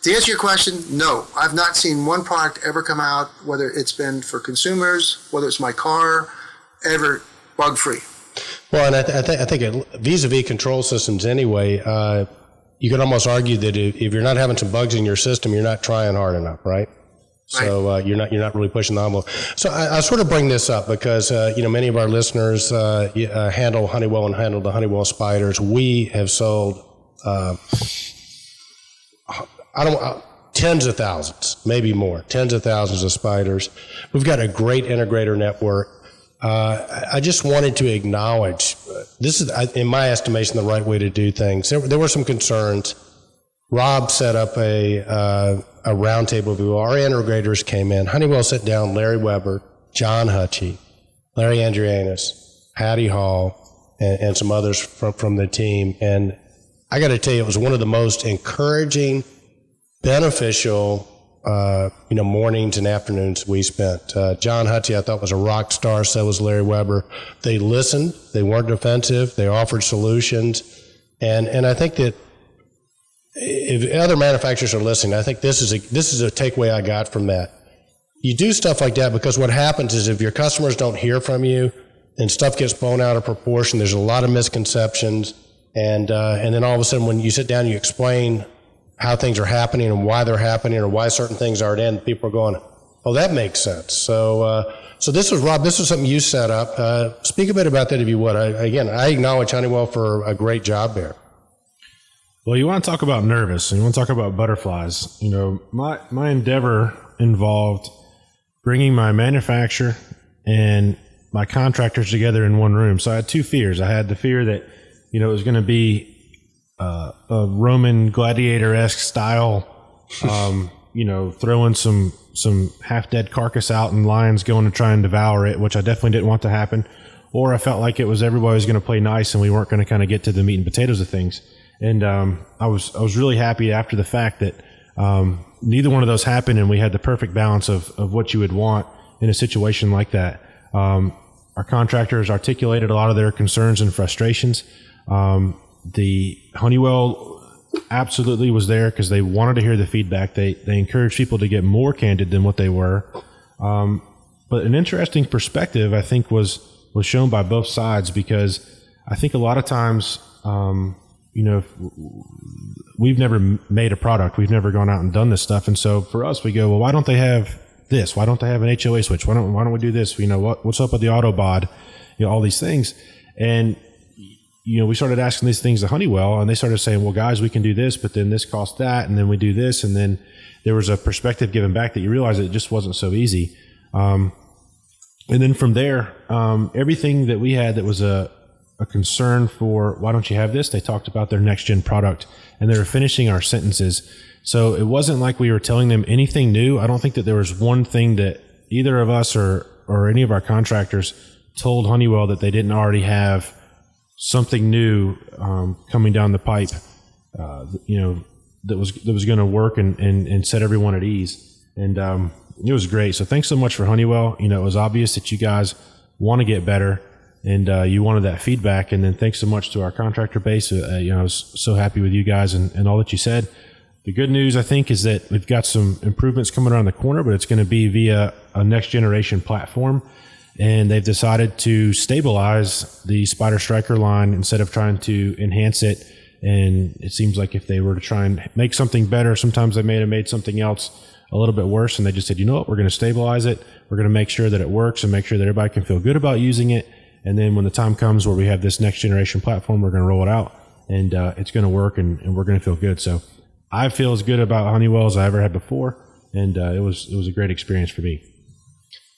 To answer your question, no. I've not seen one product ever come out, whether it's been for consumers, whether it's my car, ever bug-free. Well, and I think vis-a-vis control systems anyway, you could almost argue that if you're not having some bugs in your system, you're not trying hard enough, right? So you're not really pushing the envelope. So I sort of bring this up because many of our listeners handle Honeywell and handle the Honeywell spiders. We have sold tens of thousands, maybe more, tens of thousands of spiders. We've got a great integrator network. I just wanted to acknowledge this is, in my estimation, the right way to do things. There were some concerns. Rob set up a roundtable view. Our integrators came in. Honeywell sat down Larry Weber, John Hutchie, Larry Andrianis, Patty Hall, and some others from the team. And I got to tell you, it was one of the most encouraging, beneficial mornings and afternoons we spent. John Hutchie, I thought, was a rock star. So was Larry Weber. They listened. They weren't defensive. They offered solutions. And I think that if other manufacturers are listening, I think this is a takeaway I got from that. You do stuff like that because what happens is if your customers don't hear from you and stuff gets blown out of proportion, there's a lot of misconceptions. And then all of a sudden when you sit down and you explain how things are happening and why they're happening or why certain things aren't in, people are going, oh, that makes sense. So this was, Rob, this was something you set up. Speak a bit about that if you would. I acknowledge Honeywell for a great job there. Well, you want to talk about nervous and you want to talk about butterflies. My endeavor involved bringing my manufacturer and my contractors together in one room. So I had two fears. I had the fear that, it was going to be a Roman gladiator-esque style, throwing some half-dead carcass out and lions going to try and devour it, which I definitely didn't want to happen. Or I felt like everybody was going to play nice and we weren't going to kind of get to the meat and potatoes of things. And I was really happy after the fact that neither one of those happened, and we had the perfect balance of what you would want in a situation like that. Our contractors articulated a lot of their concerns and frustrations. The Honeywell absolutely was there because they wanted to hear the feedback. They encouraged people to get more candid than what they were. But an interesting perspective, I think, was shown by both sides because I think a lot of times, we've never made a product. We've never gone out and done this stuff. And so for us, we go, well, why don't they have this? Why don't they have an HOA switch? Why don't we do this? What's up with the Autobod? All these things. And, we started asking these things to Honeywell and they started saying, well, guys, we can do this, but then this costs that. And then we do this. And then there was a perspective given back that you realize it just wasn't so easy. And then from there, everything that we had that was a concern for why don't you have this, they talked about their next gen product and they were finishing our sentences. So it wasn't like we were telling them anything new. I don't think that there was one thing that either of us or any of our contractors told Honeywell that they didn't already have something new coming down the pipe, that was going to work and set everyone at ease. And it was great. So thanks so much for Honeywell. It was obvious that you guys want to get better. And you wanted that feedback. And then thanks so much to our contractor base. I was so happy with you guys and all that you said. The good news, I think, is that we've got some improvements coming around the corner, but it's going to be via a next generation platform. And they've decided to stabilize the Spider Striker line instead of trying to enhance it. And it seems like if they were to try and make something better, sometimes they may have made something else a little bit worse. And they just said, you know what, we're going to stabilize it. We're going to make sure that it works and make sure that everybody can feel good about using it. And then when the time comes where we have this next generation platform, we're going to roll it out and it's going to work and we're going to feel good. So I feel as good about Honeywell as I ever had before. And it was a great experience for me.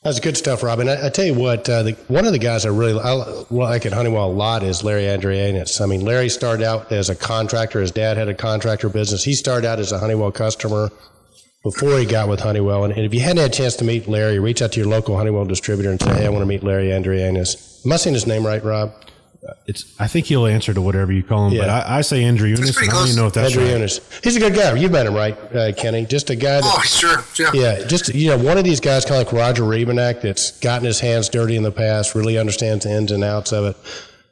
That's good stuff, Rob. And I tell you what, one of the guys I really like at Honeywell a lot is Larry Andrianis. I mean, Larry started out as a contractor. His dad had a contractor business. He started out as a Honeywell customer before he got with Honeywell. And if you hadn't had a chance to meet Larry, reach out to your local Honeywell distributor and say, hey, I want to meet Larry Andrianis. Am I saying his name right, Rob? I think he'll answer to whatever you call him, yeah. But I say Andrianis, and I don't even know if that's Andrianis. Right. He's a good guy. You met him, right, Kenny? Just a guy that... Oh, sure. Yeah, just, one of these guys kind of like Roger Rebennack that's gotten his hands dirty in the past, really understands the ins and outs of it.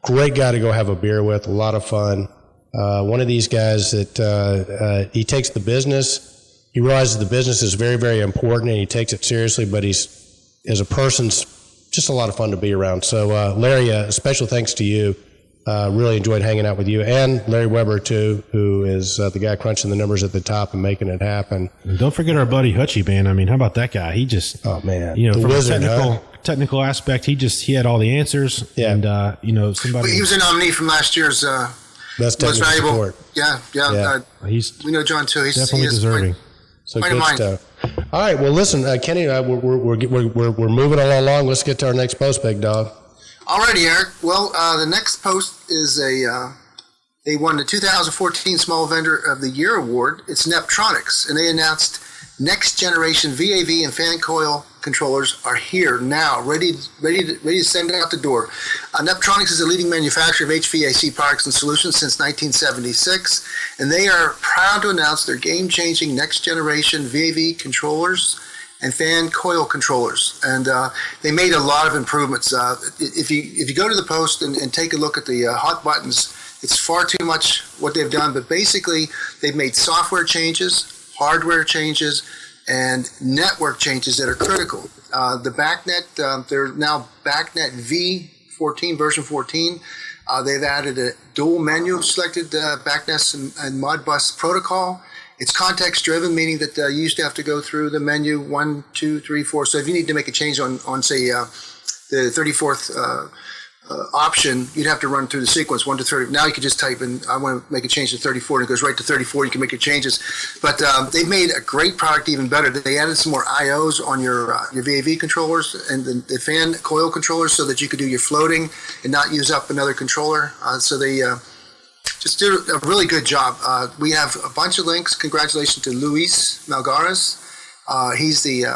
Great guy to go have a beer with, a lot of fun. One of these guys that he takes the business he realizes the business is very, very important and he takes it seriously, but he's, as a person's just a lot of fun to be around. So, Larry, a special thanks to you. Really enjoyed hanging out with you, and Larry Weber too, who is the guy crunching the numbers at the top and making it happen. And don't forget our buddy Hutchie, man. I mean, how about that guy? He just, oh man, from wizard, a technical aspect, he had all the answers. Yeah. And somebody. He was a nominee from last year's most valuable support. Yeah. We know John too. He's definitely deserving. So good stuff. All right. Well, listen, Kenny, we're moving along. Let's get to our next post, big dog. Alrighty, Eric. Well, the next post is they won the 2014 Small Vendor of the Year award. It's Neptronics, and they announced next generation VAV and fan coil controllers are here now, ready to send out the door. Neptronics is a leading manufacturer of HVAC products and solutions since 1976, and they are proud to announce their game-changing next generation VAV controllers and fan coil controllers, and they made a lot of improvements. If you go to the post and take a look at the hot buttons, it's far too much what they've done, but basically they've made software changes, hardware changes, and network changes that are critical. The BACnet, they're now BACnet V14, version 14. They've added a dual menu selected BACnet and Modbus protocol. It's context driven, meaning that you used to have to go through the menu 1, 2, 3, 4. So if you need to make a change on say, the 34th option, you'd have to run through the sequence 1 to 30. Now you can just type in, I want to make a change to 34, and it goes right to 34. You can make your changes. But they've made a great product even better. They added some more IOs on your VAV controllers and the fan coil controllers so that you could do your floating and not use up another controller. So they just did a really good job. We have a bunch of links. Congratulations to Luis Malgares. He's the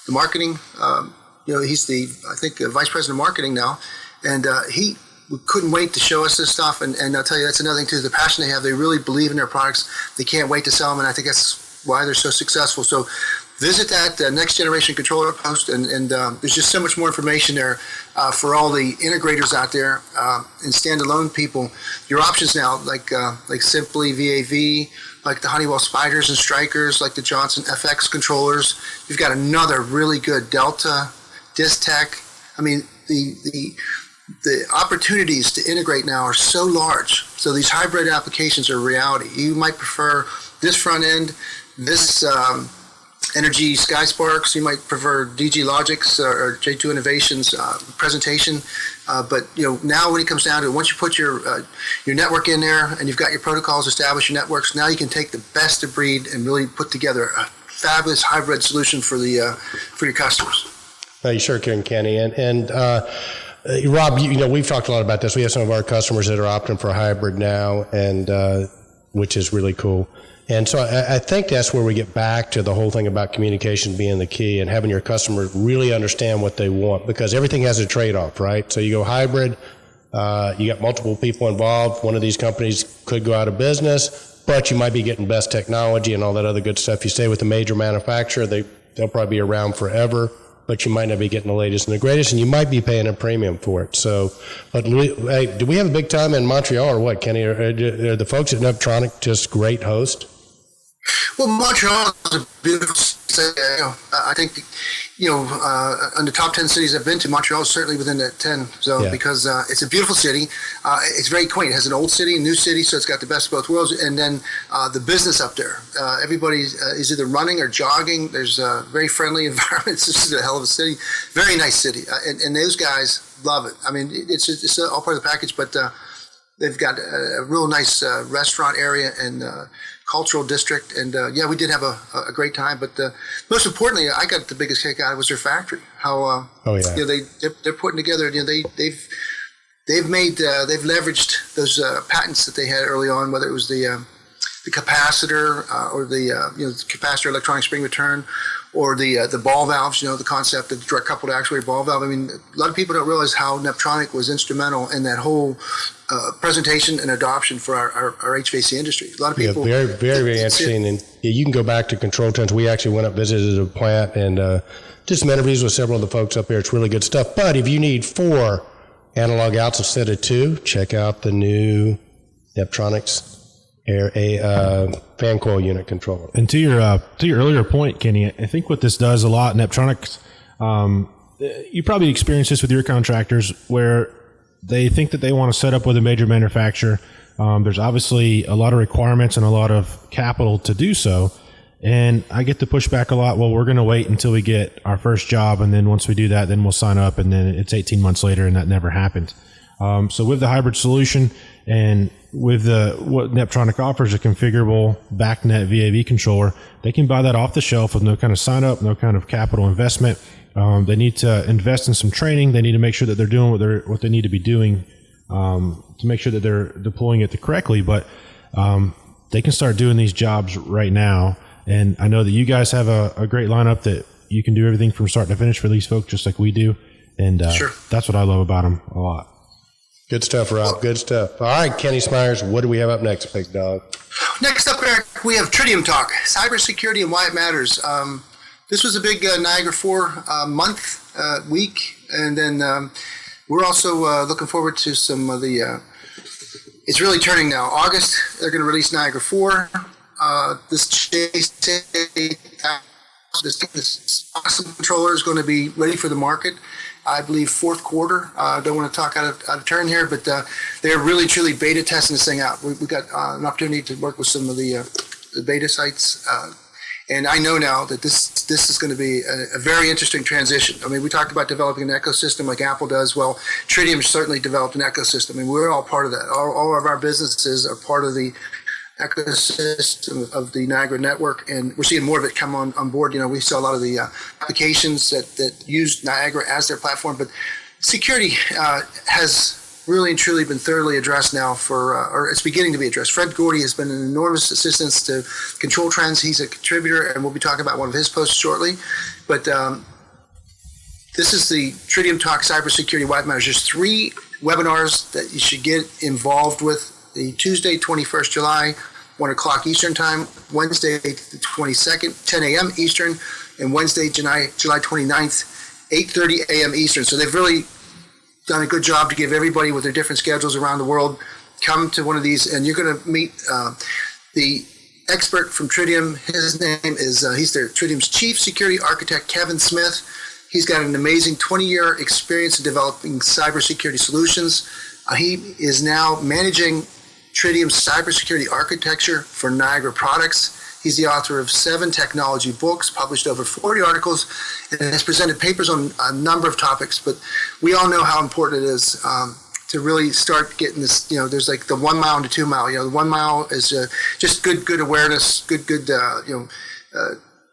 marketing, he's the, I think, vice president of marketing now. And we couldn't wait to show us this stuff. And I'll tell you, that's another thing too, the passion they have. They really believe in their products. They can't wait to sell them. And I think that's why they're so successful. So visit that next generation controller post. And there's just so much more information there for all the integrators out there and standalone people. Your options now, like Simply VAV, like the Honeywell Spiders and Strikers, like the Johnson FX controllers. You've got another really good Delta, Distech. I mean, the opportunities to integrate now are so large. So these hybrid applications are a reality. You might prefer this front end, this Energy SkySparks. You might prefer DG Logic's or J2 Innovations presentation. But now when it comes down to it, once you put your network in there and you've got your protocols, established your networks, now you can take the best of breed and really put together a fabulous hybrid solution for your customers. You sure can, Kenny. And Rob, we've talked a lot about this. We have some of our customers that are opting for hybrid now, and which is really cool. And so I think that's where we get back to the whole thing about communication being the key and having your customers really understand what they want, because everything has a trade-off, right? So you go hybrid, you got multiple people involved. One of these companies could go out of business, but you might be getting best technology and all that other good stuff. You stay with a major manufacturer, they'll probably be around forever, but you might not be getting the latest and the greatest, and you might be paying a premium for it. So, but hey, do we have a big time in Montreal or what, Kenny? Are the folks at Neptronic just great host? Well, Montreal is a beautiful city. I think, in the top 10 cities I've been to, Montreal is certainly within that 10 zone because it's a beautiful city. It's very quaint. It has an old city, a new city, so it's got the best of both worlds. And then the business up there. Everybody is either running or jogging. There's a very friendly environment. It's just a hell of a city. Very nice city. And those guys love it. I mean, it's all part of the package, but they've got a real nice restaurant area and cultural district, and we did have a great time. But most importantly, I got the biggest kick out of was their factory. How they're putting together. They've leveraged those patents that they had early on, whether it was the capacitor or the capacitor electronic spring return, or the ball valves. The concept of the direct coupled actuator ball valve. I mean, a lot of people don't realize how Neptronic was instrumental in that whole presentation and adoption for our HVAC industry. A lot of people. Very, very, very interesting. And you can go back to Control Trends. We actually went up, visited a plant, and did some interviews with several of the folks up there. It's really good stuff. But if you need 4 analog outs instead of 2, check out the new Neptronics fan coil unit controller. And to your earlier point, Kenny, I think what this does a lot, Neptronic, you probably experience this with your contractors where they think that they want to set up with a major manufacturer. There's obviously a lot of requirements and a lot of capital to do so. And I get to push back a lot. Well, we're going to wait until we get our first job. And then once we do that, then we'll sign up. And then it's 18 months later and that never happened. So with the hybrid solution and with what Neptronic offers, a configurable BACnet VAV controller, they can buy that off the shelf with no kind of sign up, no kind of capital investment. They need to invest in some training. They need to make sure that they're doing what they need to be doing to make sure that they're deploying it correctly. But they can start doing these jobs right now. And I know that you guys have a great lineup that you can do everything from start to finish for these folks, just like we do. And sure. That's what I love about them a lot. Good stuff, Rob. Good stuff. All right, Kenny Smyers, what do we have up next, big dog? Next up, Eric, we have TridiumTalk, Cybersecurity and Why It Matters. This was a big Niagara 4 week. And then we're also looking forward to some of the, it's really turning now. August, they're going to release Niagara 4. This awesome controller is going to be ready for the market, I believe, fourth quarter. I don't want to talk out of turn here, but they're really, truly beta testing this thing out. We got an opportunity to work with some of the beta sites. And I know now that this is going to be a very interesting transition. I mean, we talked about developing an ecosystem like Apple does. Well, Tridium certainly developed an ecosystem. I mean, we're all part of that. All of our businesses are part of the ecosystem of the Niagara network, and we're seeing more of it come on board. You know, we saw a lot of the applications that use Niagara as their platform, but security has really and truly been thoroughly addressed now or it's beginning to be addressed. Fred Gordy has been an enormous assistance to Control Trends. He's a contributor, and we'll be talking about one of his posts shortly. But this is the TridiumTalk Cybersecurity Webinars. There's 3 webinars that you should get involved with. The Tuesday, 21st July, 1 o'clock Eastern Time, Wednesday, the 22nd, 10 a.m. Eastern, and Wednesday, July 29th, 8:30 a.m. Eastern. So they've really done a good job to give everybody with their different schedules around the world come to one of these, and you're going to meet the expert from Tridium. His name is, he's Tridium's Chief Security Architect, Kevin Smith. He's got an amazing 20-year experience in developing cybersecurity solutions. He is now managing Tridium's cybersecurity architecture for Niagara products. He's the author of 7 technology books, published over 40 articles, and has presented papers on a number of topics. But we all know how important it is to really start getting this. You know, there's like the 1 mile and the 2 mile. You know, the 1 mile is just good awareness, good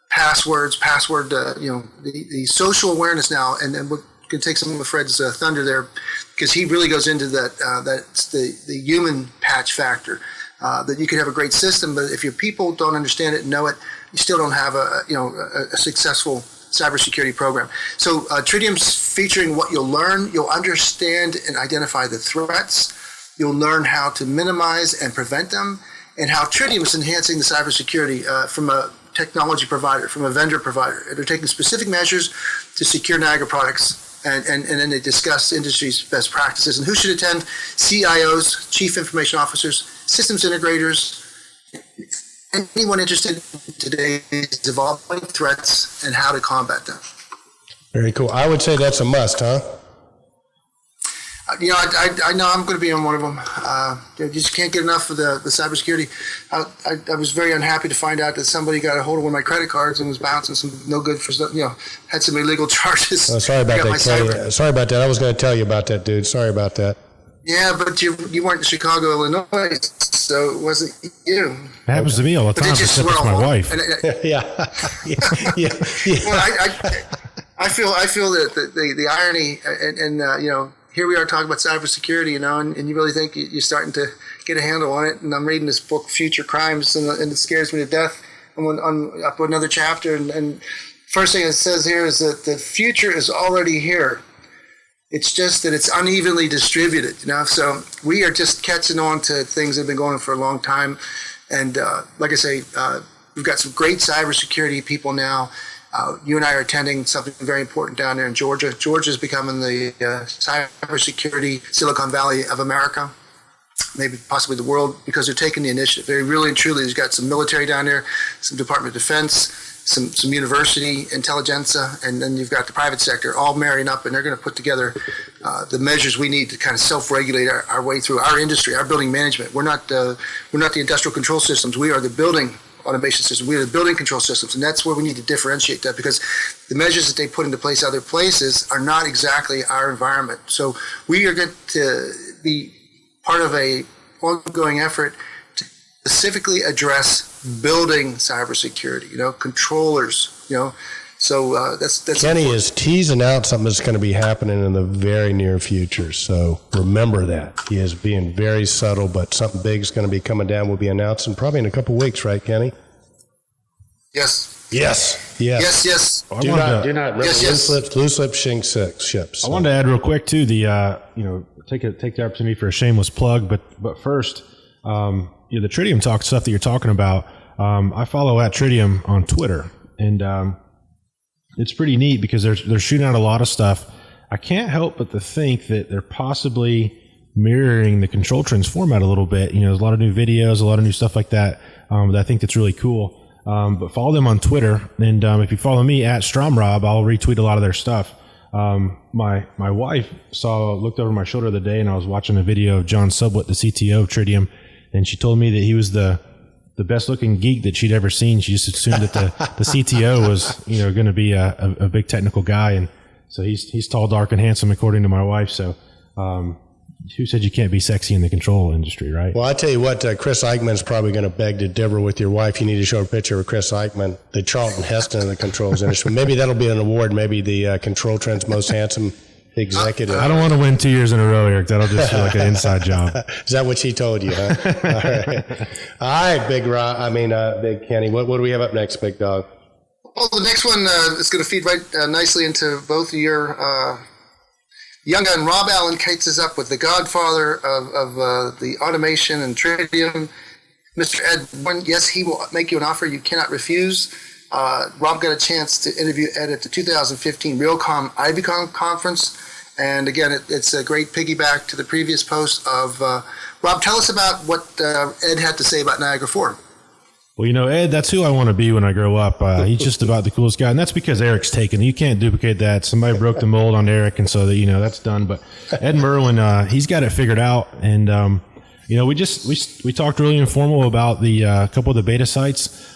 password, the social awareness now, and then we're going to take some of Fred's thunder there, because he really goes into that's the human patch factor. That you could have a great system, but if your people don't understand it and know it, you still don't have a successful cybersecurity program. So Tridium's featuring what you'll learn. You'll understand and identify the threats. You'll learn how to minimize and prevent them, and how Tridium is enhancing the cybersecurity from a technology provider, from a vendor provider. They're taking specific measures to secure Niagara products. And then they discuss industry's best practices. And who should attend? CIOs, Chief Information Officers, Systems Integrators, anyone interested in today's evolving threats and how to combat them. Very cool. I would say that's a must, huh? I know I'm going to be on one of them. You just can't get enough of the cybersecurity. I was very unhappy to find out that somebody got a hold of one of my credit cards and was bouncing some no good for had some illegal charges. Sorry about that, sorry about that. I was going to tell you about that, dude. Sorry about that. Yeah, but you weren't in Chicago, Illinois, so it wasn't you. It happens to me all the time, except it's my wife. Yeah. Well, I feel that the irony and here we are talking about cybersecurity, and you really think you're starting to get a handle on it. And I'm reading this book, Future Crimes, and it scares me to death. I'm up another chapter, and first thing it says here is that the future is already here. It's just that it's unevenly distributed, So we are just catching on to things that have been going on for a long time. And like I say, we've got some great cybersecurity people now. You and I are attending something very important down there in Georgia. Georgia is becoming the cybersecurity Silicon Valley of America. maybe possibly the world, because they're taking the initiative. They really and truly, there's got some military down there, some Department of Defense, some university, intelligentsia, and then you've got the private sector all marrying up, and they're going to put together the measures we need to kind of self-regulate our way through our industry, our building management. We're not the industrial control systems. We are the building automation system. We are the building control systems, and that's where we need to differentiate that, because the measures that they put into place other places are not exactly our environment. So we are going to be part of a ongoing effort to specifically address building cybersecurity, controllers, So that's Kenny important. is teasing out something that's going to be happening in the very near future. So remember that. He is being very subtle, but something big is going to be coming down. We'll be announcing probably in a couple of weeks, right, Kenny? Yes. Yes. Yes. Do not. Yes. Loose lips sink ships. So. I wanted to add real quick too. Take the opportunity for a shameless plug, but first, the TridiumTalk stuff that you're talking about. I follow at Tridium on Twitter, and it's pretty neat because they're shooting out a lot of stuff. I can't help but to think that they're possibly mirroring the Control Trends format a little bit. There's a lot of new videos, a lot of new stuff like that. That I think that's really cool. But follow them on Twitter, and if you follow me at StromRob, I'll retweet a lot of their stuff. My wife looked over my shoulder the other day, and I was watching a video of John Sublet, the CTO of Tridium, and she told me that he was the best looking geek that she'd ever seen. She just assumed that the CTO was, going to be a big technical guy. And so he's tall, dark, and handsome, according to my wife. So, who said you can't be sexy in the control industry, right? Well, I tell you what, Chris Eichmann's probably going to beg to differ with your wife. You need to show a picture of Chris Eichmann, the Charlton Heston of the controls industry. Maybe that'll be an award. Maybe the Control Trends Most Handsome Executive. I don't want to win 2 years in a row, Eric. That'll just feel like an inside job. Is that what she told you, huh? All right, Big Kenny. What do we have up next, Big Dog? Well, the next one is going to feed right nicely into both of your young gun. Rob Allenâ kites us up with the godfather of the automation and Tridium, Mr. Ed Merwin. Yes, he will make you an offer you cannot refuse. Rob got a chance to interview Ed at the 2015 Realcomm IBCOM conference. And again, it's a great piggyback to the previous post of Rob. Tell us about what Ed had to say about Niagara 4. Well, Ed, that's who I want to be when I grow up. He's just about the coolest guy. And that's because Eric's taken. You can't duplicate that. Somebody broke the mold on Eric, and so that's done. But Ed Merwin, he's got it figured out. And, we talked really informal about the couple of the beta sites.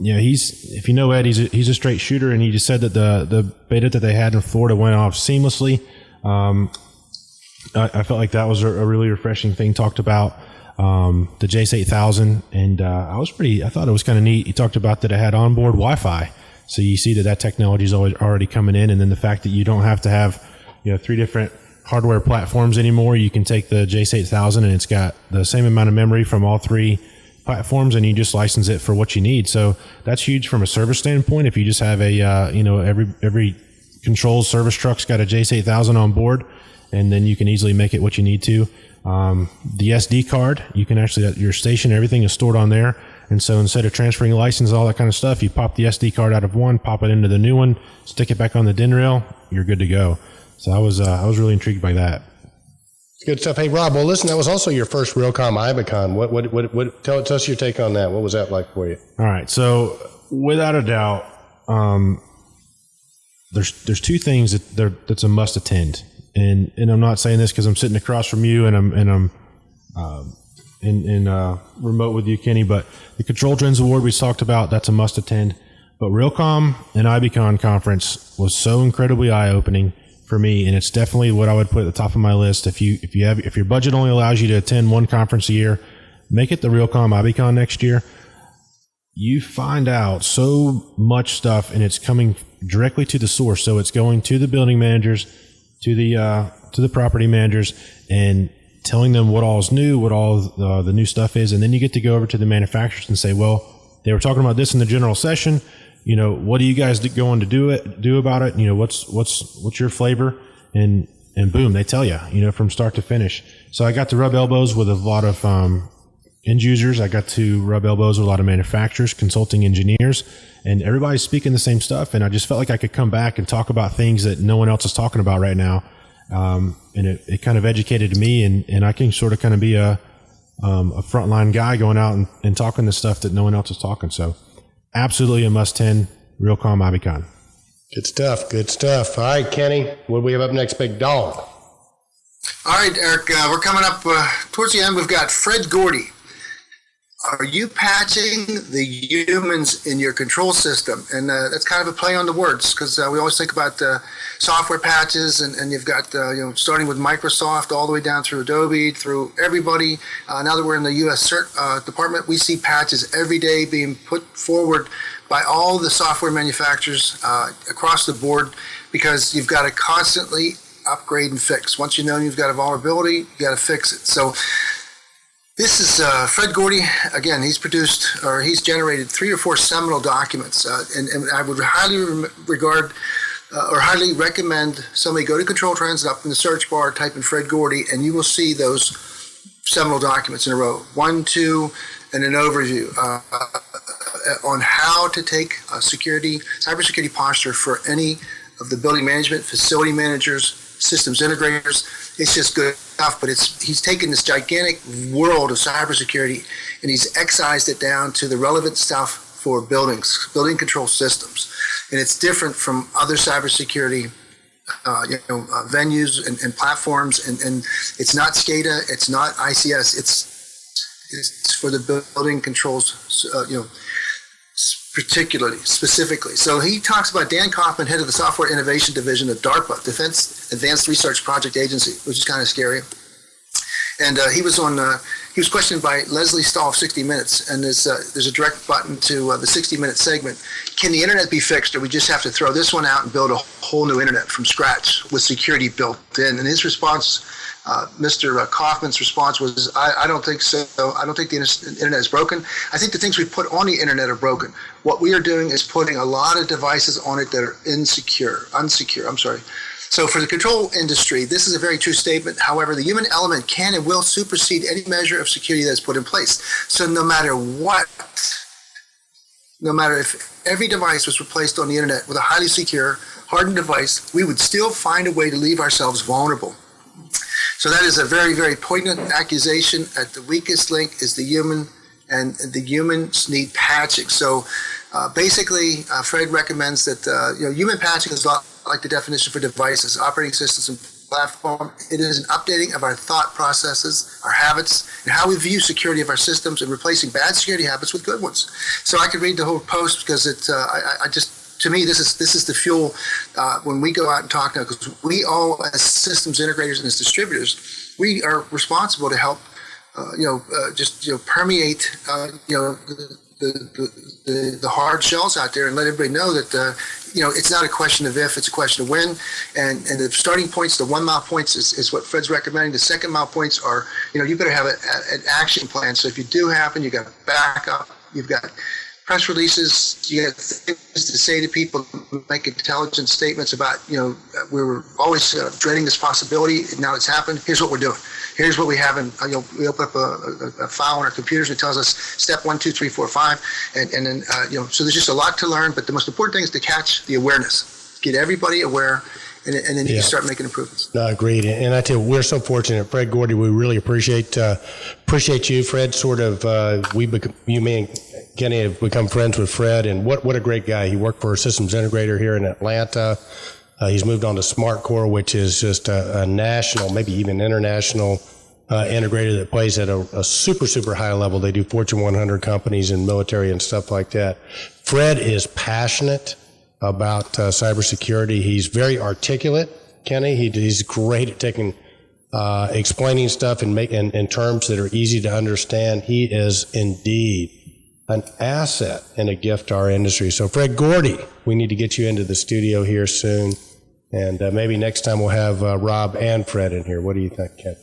If you know Ed, he's a straight shooter, and he just said that the beta that they had in Florida went off seamlessly. I felt like that was a really refreshing thing. Talked about the JACE 8000, and I thought it was kind of neat. He talked about that it had onboard Wi-Fi, so you see that technology is already coming in, and then the fact that you don't have to have 3 different hardware platforms anymore. You can take the JACE 8000, and it's got the same amount of memory from all 3 platforms, and you just license it for what you need. So that's huge from a service standpoint. If you just have every controls service truck's got a JACE 8000 on board, and then you can easily make it what you need to. The SD card, you can actually, at your station, everything is stored on there. And so instead of transferring a license, all that kind of stuff, you pop the SD card out of one, pop it into the new one, stick it back on the DIN rail, you're good to go. So I was really intrigued by that. Good stuff. Hey, Rob, well, listen, that was also your first Realcomm IBCON. What tell us your take on that. What was that like for you? All right. So without a doubt, there's 2 things that's a must attend. And I'm not saying this because I'm sitting across from you and I'm remote with you, Kenny, but the Control Trends Award we talked about, that's a must attend. But Realcomm and IBCON conference was so incredibly eye-opening for me, and it's definitely what I would put at the top of my list. If your budget only allows you to attend one conference a year, make it the Realcomm IBCON next year. You find out so much stuff, and it's coming directly to the source. So it's going to the building managers, to the property managers, and telling them what all is new, what all the new stuff is, and then you get to go over to the manufacturers and say, well, they were talking about this in the general session. What are you guys going to do about it? What's your flavor? And boom, they tell you, from start to finish. So I got to rub elbows with a lot of end users. I got to rub elbows with a lot of manufacturers, consulting engineers, and everybody's speaking the same stuff. And I just felt like I could come back and talk about things that no one else is talking about right now. And it kind of educated me, and I can sort of kind of be a frontline guy going out and talking the stuff that no one else is talking. So absolutely a must-10, Realcomm IBCon. Good stuff. Good stuff. All right, Kenny, what do we have up next, big dog? All right, Eric, we're coming up towards the end. We've got Fred Gordy. Are you patching the humans in your control system? And that's kind of a play on the words, because we always think about software patches, and you've got starting with Microsoft all the way down through Adobe, through everybody. Now that we're in the U.S. CERT department, we see patches every day being put forward by all the software manufacturers across the board, because you've got to constantly upgrade and fix. Once you know you've got a vulnerability, you got to fix it. So this is Fred Gordy. Again, he's generated 3 or 4 seminal documents, and I would highly highly recommend somebody go to Control Trends and up in the search bar, type in Fred Gordy, and you will see those seminal documents in a row. 1, 2, and an overview on how to take a cybersecurity posture for any of the building management, facility managers, systems integrators. It's just good stuff, but he's taken this gigantic world of cybersecurity and he's excised it down to the relevant stuff for building control systems. And it's different from other cybersecurity venues and platforms, and it's not SCADA, it's not ICS, it's for the building controls, specifically. So he talks about Dan Kaufman, head of the Software Innovation Division of DARPA, Defense Advanced Research Project Agency, which is kind of scary. And he was questioned by Leslie Stahl of 60 Minutes, and there's a direct button to the 60-minute segment. Can the internet be fixed, or we just have to throw this one out and build a whole new internet from scratch with security built in? And his response, Mr. Kaufman's response was, I don't think so. I don't think the internet is broken. I think the things we put on the internet are broken. What we are doing is putting a lot of devices on it that are unsecure. So for the control industry, this is a very true statement. However, the human element can and will supersede any measure of security that's put in place. So no matter if every device was replaced on the internet with a highly secure, hardened device, we would still find a way to leave ourselves vulnerable. So that is a very, very poignant accusation. At the weakest link is the human, and the humans need patching. So basically, Fred recommends that human patching is a lot like the definition for devices, operating systems, and platform. It is an updating of our thought processes, our habits, and how we view security of our systems, and replacing bad security habits with good ones. So I could read the whole post because to me, this is the fuel when we go out and talk now, because we all, as systems integrators and as distributors, we are responsible to help, permeate, the hard shells out there, and let everybody know that it's not a question of if, it's a question of when. And the starting points, the 1 mile points, is what Fred's recommending. The 2nd mile points are, you better have an action plan. So if you do happen, you've got backup, you've got press releases, you got things to say to people, make intelligent statements about, we were always dreading this possibility. Now it's happened. Here's what we're doing. Here's what we have. And we open up a file on our computers and it tells us step 1, 2, 3, 4, 5. And then, so there's just a lot to learn. But the most important thing is to catch the awareness, get everybody aware, and then you can start making improvements. No, agreed. And I tell you, we're so fortunate. Fred Gordy, we really appreciate you. Fred, sort of, you, me, and Kenny have become friends with Fred, and what a great guy. He worked for a systems integrator here in Atlanta. He's moved on to SmartCore, which is just a national, maybe even international integrator that plays at a super, super high level. They do Fortune 100 companies and military and stuff like that. Fred is passionate about cybersecurity. He's very articulate, Kenny. He's great at explaining stuff in terms that are easy to understand. He is indeed an asset and a gift to our industry. So Fred Gordy, we need to get you into the studio here soon. And maybe next time we'll have Rob and Fred in here. What do you think, Ken?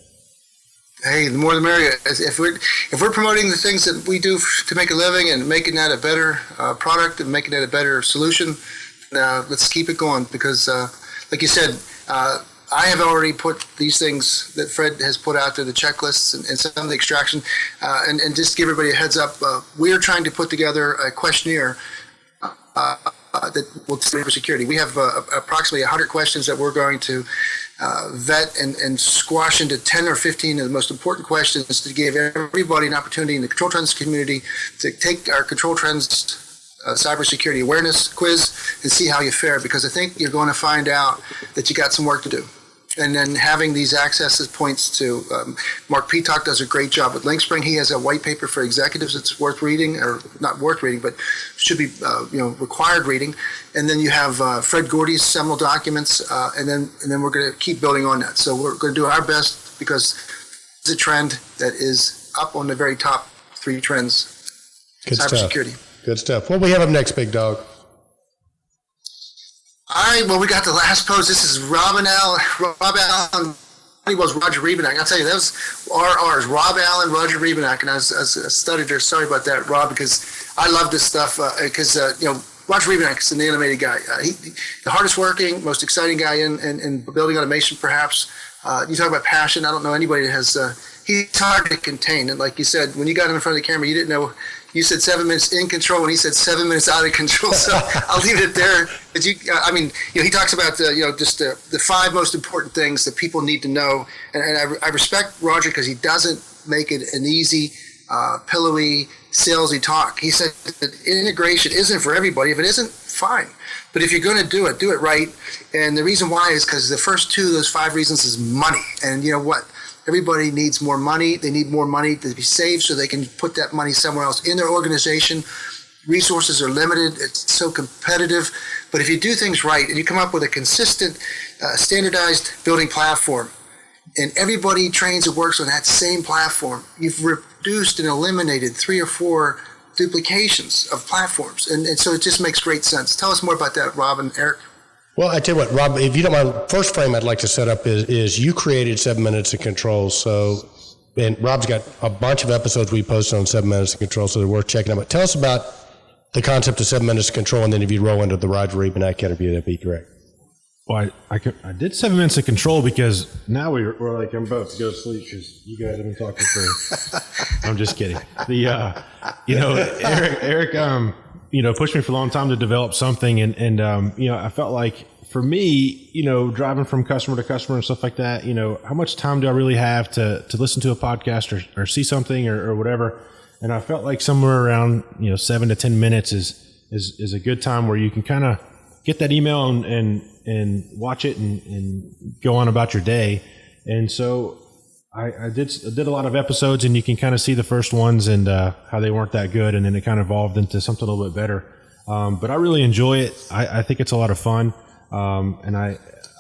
Hey, the more the merrier. If we're promoting the things that we do to make a living and making that a better product and making that a better solution, let's keep it going, because like you said, I have already put these things that Fred has put out there, the checklists and some of the extraction, and just give everybody a heads up. We're trying to put together a questionnaire that will cybersecurity. We have approximately 100 questions that we're going to vet and squash into 10 or 15 of the most important questions to give everybody an opportunity in the Control Trends community to take our Control Trends cybersecurity awareness quiz and see how you fare, because I think you're going to find out that you got some work to do. And then having these access points to Mark Peacock does a great job with LinkSpring. He has a white paper for executives that's worth reading, or not worth reading, but should be required reading. And then you have Fred Gordy's seminal documents, and then we're going to keep building on that. So we're going to do our best, because it's a trend that is up on the very top 3 trends. Good cybersecurity. Stuff. Good stuff. What do we have up next, Big Dog? All right, well, we got the last post. This is Rob Allenâ. He was Roger Rebennack. I'll tell you, that was RRs, Rob Allenâ, Roger Rebennack. And I studied there. Sorry about that, Rob, because I love this stuff. Because, Roger Rebennack is an animated guy. The hardest working, most exciting guy in building automation, perhaps. You talk about passion. I don't know anybody that has, he's hard to contain. And like you said, when you got him in front of the camera, you didn't know. You said 7 minutes in control, and he said 7 minutes out of control. So I'll leave it there. But he talks about just the 5 most important things that people need to know. And I respect Roger, because he doesn't make it an easy, pillowy, salesy talk. He said that integration isn't for everybody. If it isn't, fine. But if you're going to do it right. And the reason why is because the first 2 of those 5 reasons is money. And you know what? Everybody needs more money. They need more money to be saved so they can put that money somewhere else in their organization. Resources are limited. It's so competitive. But if you do things right and you come up with a consistent, standardized building platform, and everybody trains and works on that same platform, you've reduced and eliminated 3 or 4 duplications of platforms. And so it just makes great sense. Tell us more about that, Rob and Eric. Well, I tell you what, Rob, if you don't mind, first frame I'd like to set up is you created 7 minutes of control. So, and Rob's got a bunch of episodes we posted on 7 minutes of control, so they're worth checking out. But tell us about the concept of 7 minutes of control, and then if you roll into the Roger Rebennack interview, that'd be great. Well, I did 7 minutes of control because now we're like, I'm about to go to sleep because you guys have been talking for. I'm just kidding. Eric, pushed me for a long time to develop something, and I felt like for me, driving from customer to customer and stuff like that, how much time do I really have to listen to a podcast or see something or whatever? And I felt like somewhere around 7 to 10 minutes is a good time where you can kind of get that email and watch it and go on about your day. And so I did a lot of episodes, and you can kind of see the first ones and how they weren't that good, and then it kind of evolved into something a little bit better. But I really enjoy it. I think it's a lot of fun, and I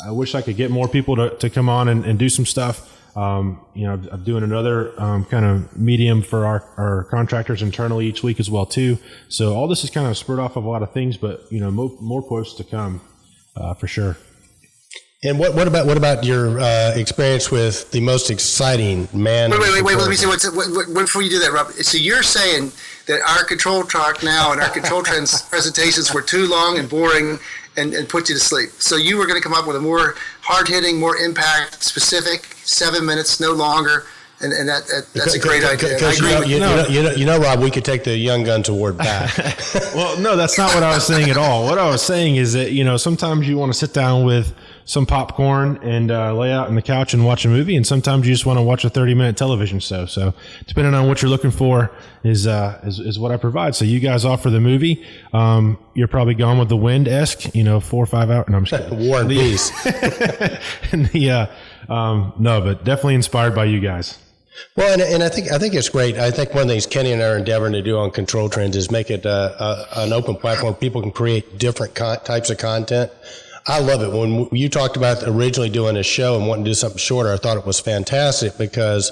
wish I could get more people to come on and do some stuff. I'm doing another kind of medium for our contractors internally each week as well too. So all this is kind of spurred off of a lot of things, but more posts to come for sure. And what about your experience with the most exciting man? Wait. Let me see. Before you do that, Rob. So you're saying that our ControlTalk Now and our Control Trends presentations were too long and boring and put you to sleep. So you were going to come up with a more hard-hitting, more impact-specific, 7 minutes, no longer. And that's a great idea. I agree. Rob, we could take the Young Guns Award back. Well, no, that's not what I was saying at all. What I was saying is that, sometimes you want to sit down with some popcorn and lay out on the couch and watch a movie, and sometimes you just want to watch a 30-minute television show. So depending on what you're looking for is what I provide. So you guys offer the movie. You're probably Gone with the Wind-esque, 4 or 5 hours. No, I'm just kidding. War and Peace. No, but definitely inspired by you guys. Well, and I think it's great. I think one of the things Kenny and I are endeavoring to do on Control Trends is make it an open platform. People can create different types of content. I love it. When you talked about originally doing a show and wanting to do something shorter, I thought it was fantastic because,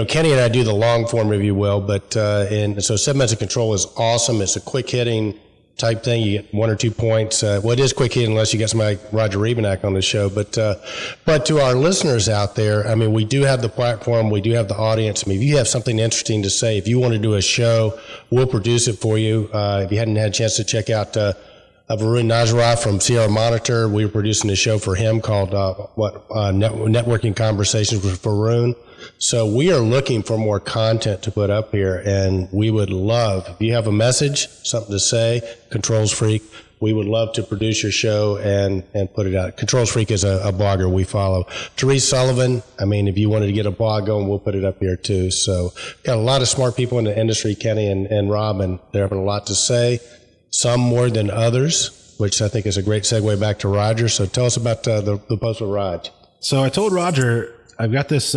Kenny and I do the long form, if you will, but so 7 minutes of control is awesome. It's a quick hitting type thing. You get 1 or 2 points. It is quick hitting unless you get somebody like Roger Rebennack on the show. But to our listeners out there, we do have the platform. We do have the audience. If you have something interesting to say, if you want to do a show, we'll produce it for you. If you hadn't had a chance to check out Varun Nazarov from Sierra Monitor, we were producing a show for him called Networking Conversations with Varun. So we are looking for more content to put up here, and we would love, if you have a message, something to say, controls freak, we would love to produce your show and put it out. Controls Freak is a blogger we follow. Therese Sullivan, I mean, if you wanted to get a blog going, we'll put it up here too. So got a lot of smart people in the industry, Kenny and Rob, and they're having a lot to say, some more than others, which I think is a great segue back to Roger. So tell us about the post with Raj. So I told Roger, I've got this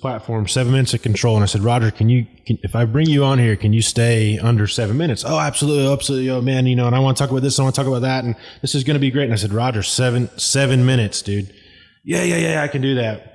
platform, 7 minutes of control. And I said, Roger, if I bring you on here, can you stay under 7 minutes? Oh, absolutely. Oh man, and I want to talk about this. I want to talk about that. And this is going to be great. And I said, Roger, seven minutes, dude. Yeah. I can do that.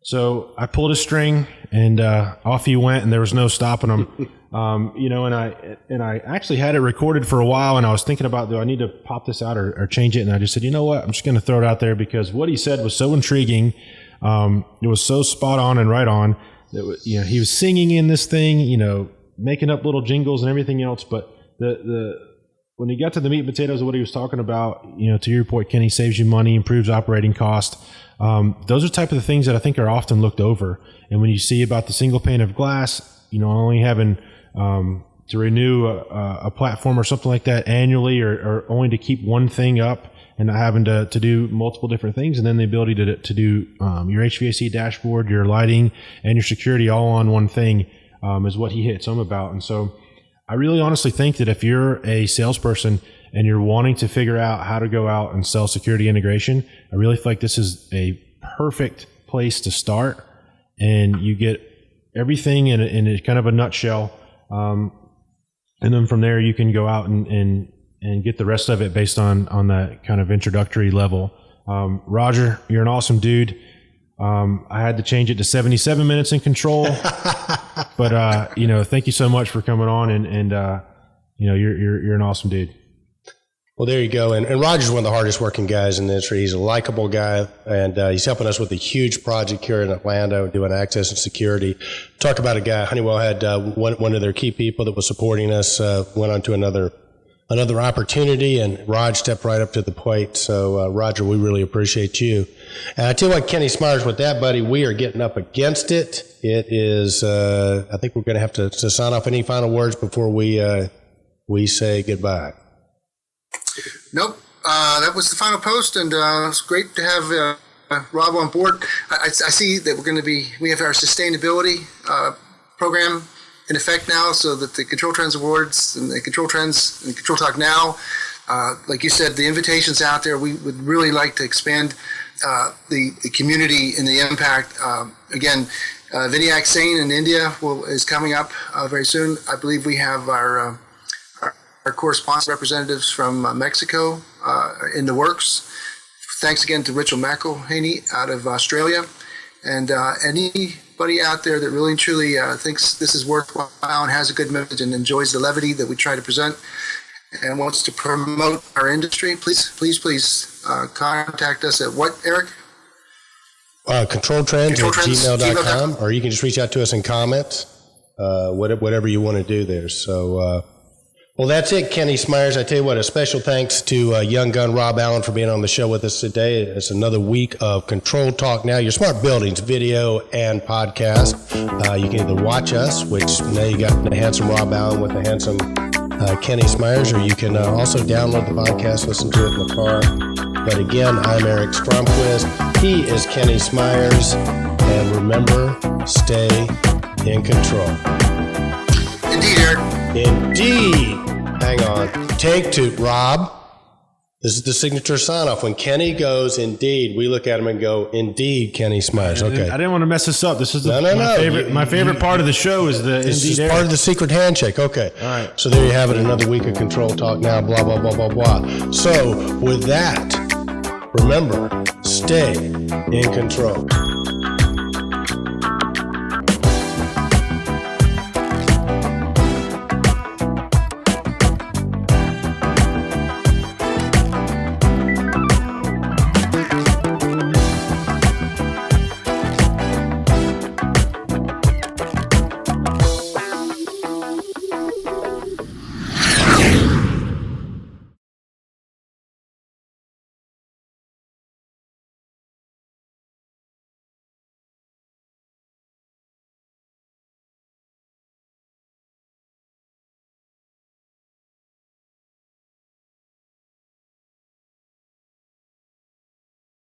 So I pulled a string and, off he went, and there was no stopping him. And I actually had it recorded for a while, and I was thinking about, do I need to pop this out or change it? And I just said, you know what? I'm just going to throw it out there because what he said was so intriguing. It was so spot on and right on that, he was singing in this thing, making up little jingles and everything else. But when he got to the meat and potatoes of what he was talking about, to your point, Kenny, saves you money, improves operating cost. Those are type of the things that I think are often looked over. And when you see about the single pane of glass, only having, to renew a platform or something like that annually, or only to keep one thing up, and not having to do multiple different things, and then the ability to do your HVAC dashboard, your lighting, and your security all on one thing is what he hits home about. And so I really honestly think that if you're a salesperson and you're wanting to figure out how to go out and sell security integration, I really feel like this is a perfect place to start, and you get everything in a kind of a nutshell. And then from there you can go out and get the rest of it based on that kind of introductory level. Roger, you're an awesome dude. I had to change it to 77 minutes in control, but thank you so much for coming on, and you're an awesome dude. Well, there you go. And Roger's one of the hardest working guys in the industry. He's a likable guy, and he's helping us with a huge project here in Atlanta doing access and security. Talk about a guy, Honeywell had one of their key people that was supporting us, went on to another opportunity, and Raj stepped right up to the plate. So, Roger, we really appreciate you. And I tell you what, Kenny Smyers, with that, buddy, we are getting up against it. It is, I think we're going to have to sign off. Any final words before we say goodbye? Nope. That was the final post, and it's great to have Rob on board. I see that we have our sustainability program in effect now, so that the Control Trends Awards and the Control Trends and ControlTalk Now, like you said, the invitation's out there. We would really like to expand the community and the impact. Again, Vinayak Singh in India is coming up very soon. I believe we have our correspondent representatives from Mexico in the works. Thanks again to Rachel McElhaney out of Australia, and anybody out there that really and truly thinks this is worthwhile and has a good message and enjoys the levity that we try to present and wants to promote our industry, please contact us at what, Eric? ControlTrends@gmail.com, or you can just reach out to us in comments, whatever you want to do there. So, well, that's it, Kenny Smyers. I tell you what, a special thanks to young gun Rob Allenâ for being on the show with us today. It's another week of Control Talk Now, your smart buildings video and podcast. You can either watch us, which now you got the handsome Rob Allenâ with the handsome Kenny Smyers, or you can also download the podcast, listen to it in the car. But again, I'm Eric Stromquist. He is Kenny Smyers. And remember, stay in control. Indeed, Eric. Indeed. Hang on. Take two. Rob, this is the signature sign-off. When Kenny goes, indeed, we look at him and go, indeed, Kenny Smyers. Okay. I didn't want to mess this up. This is my favorite part of the show is the this indeed is part of the secret handshake. Okay. All right. So there you have it, another week of Control Talk Now, blah, blah, blah, blah, blah. So with that, remember, stay in control.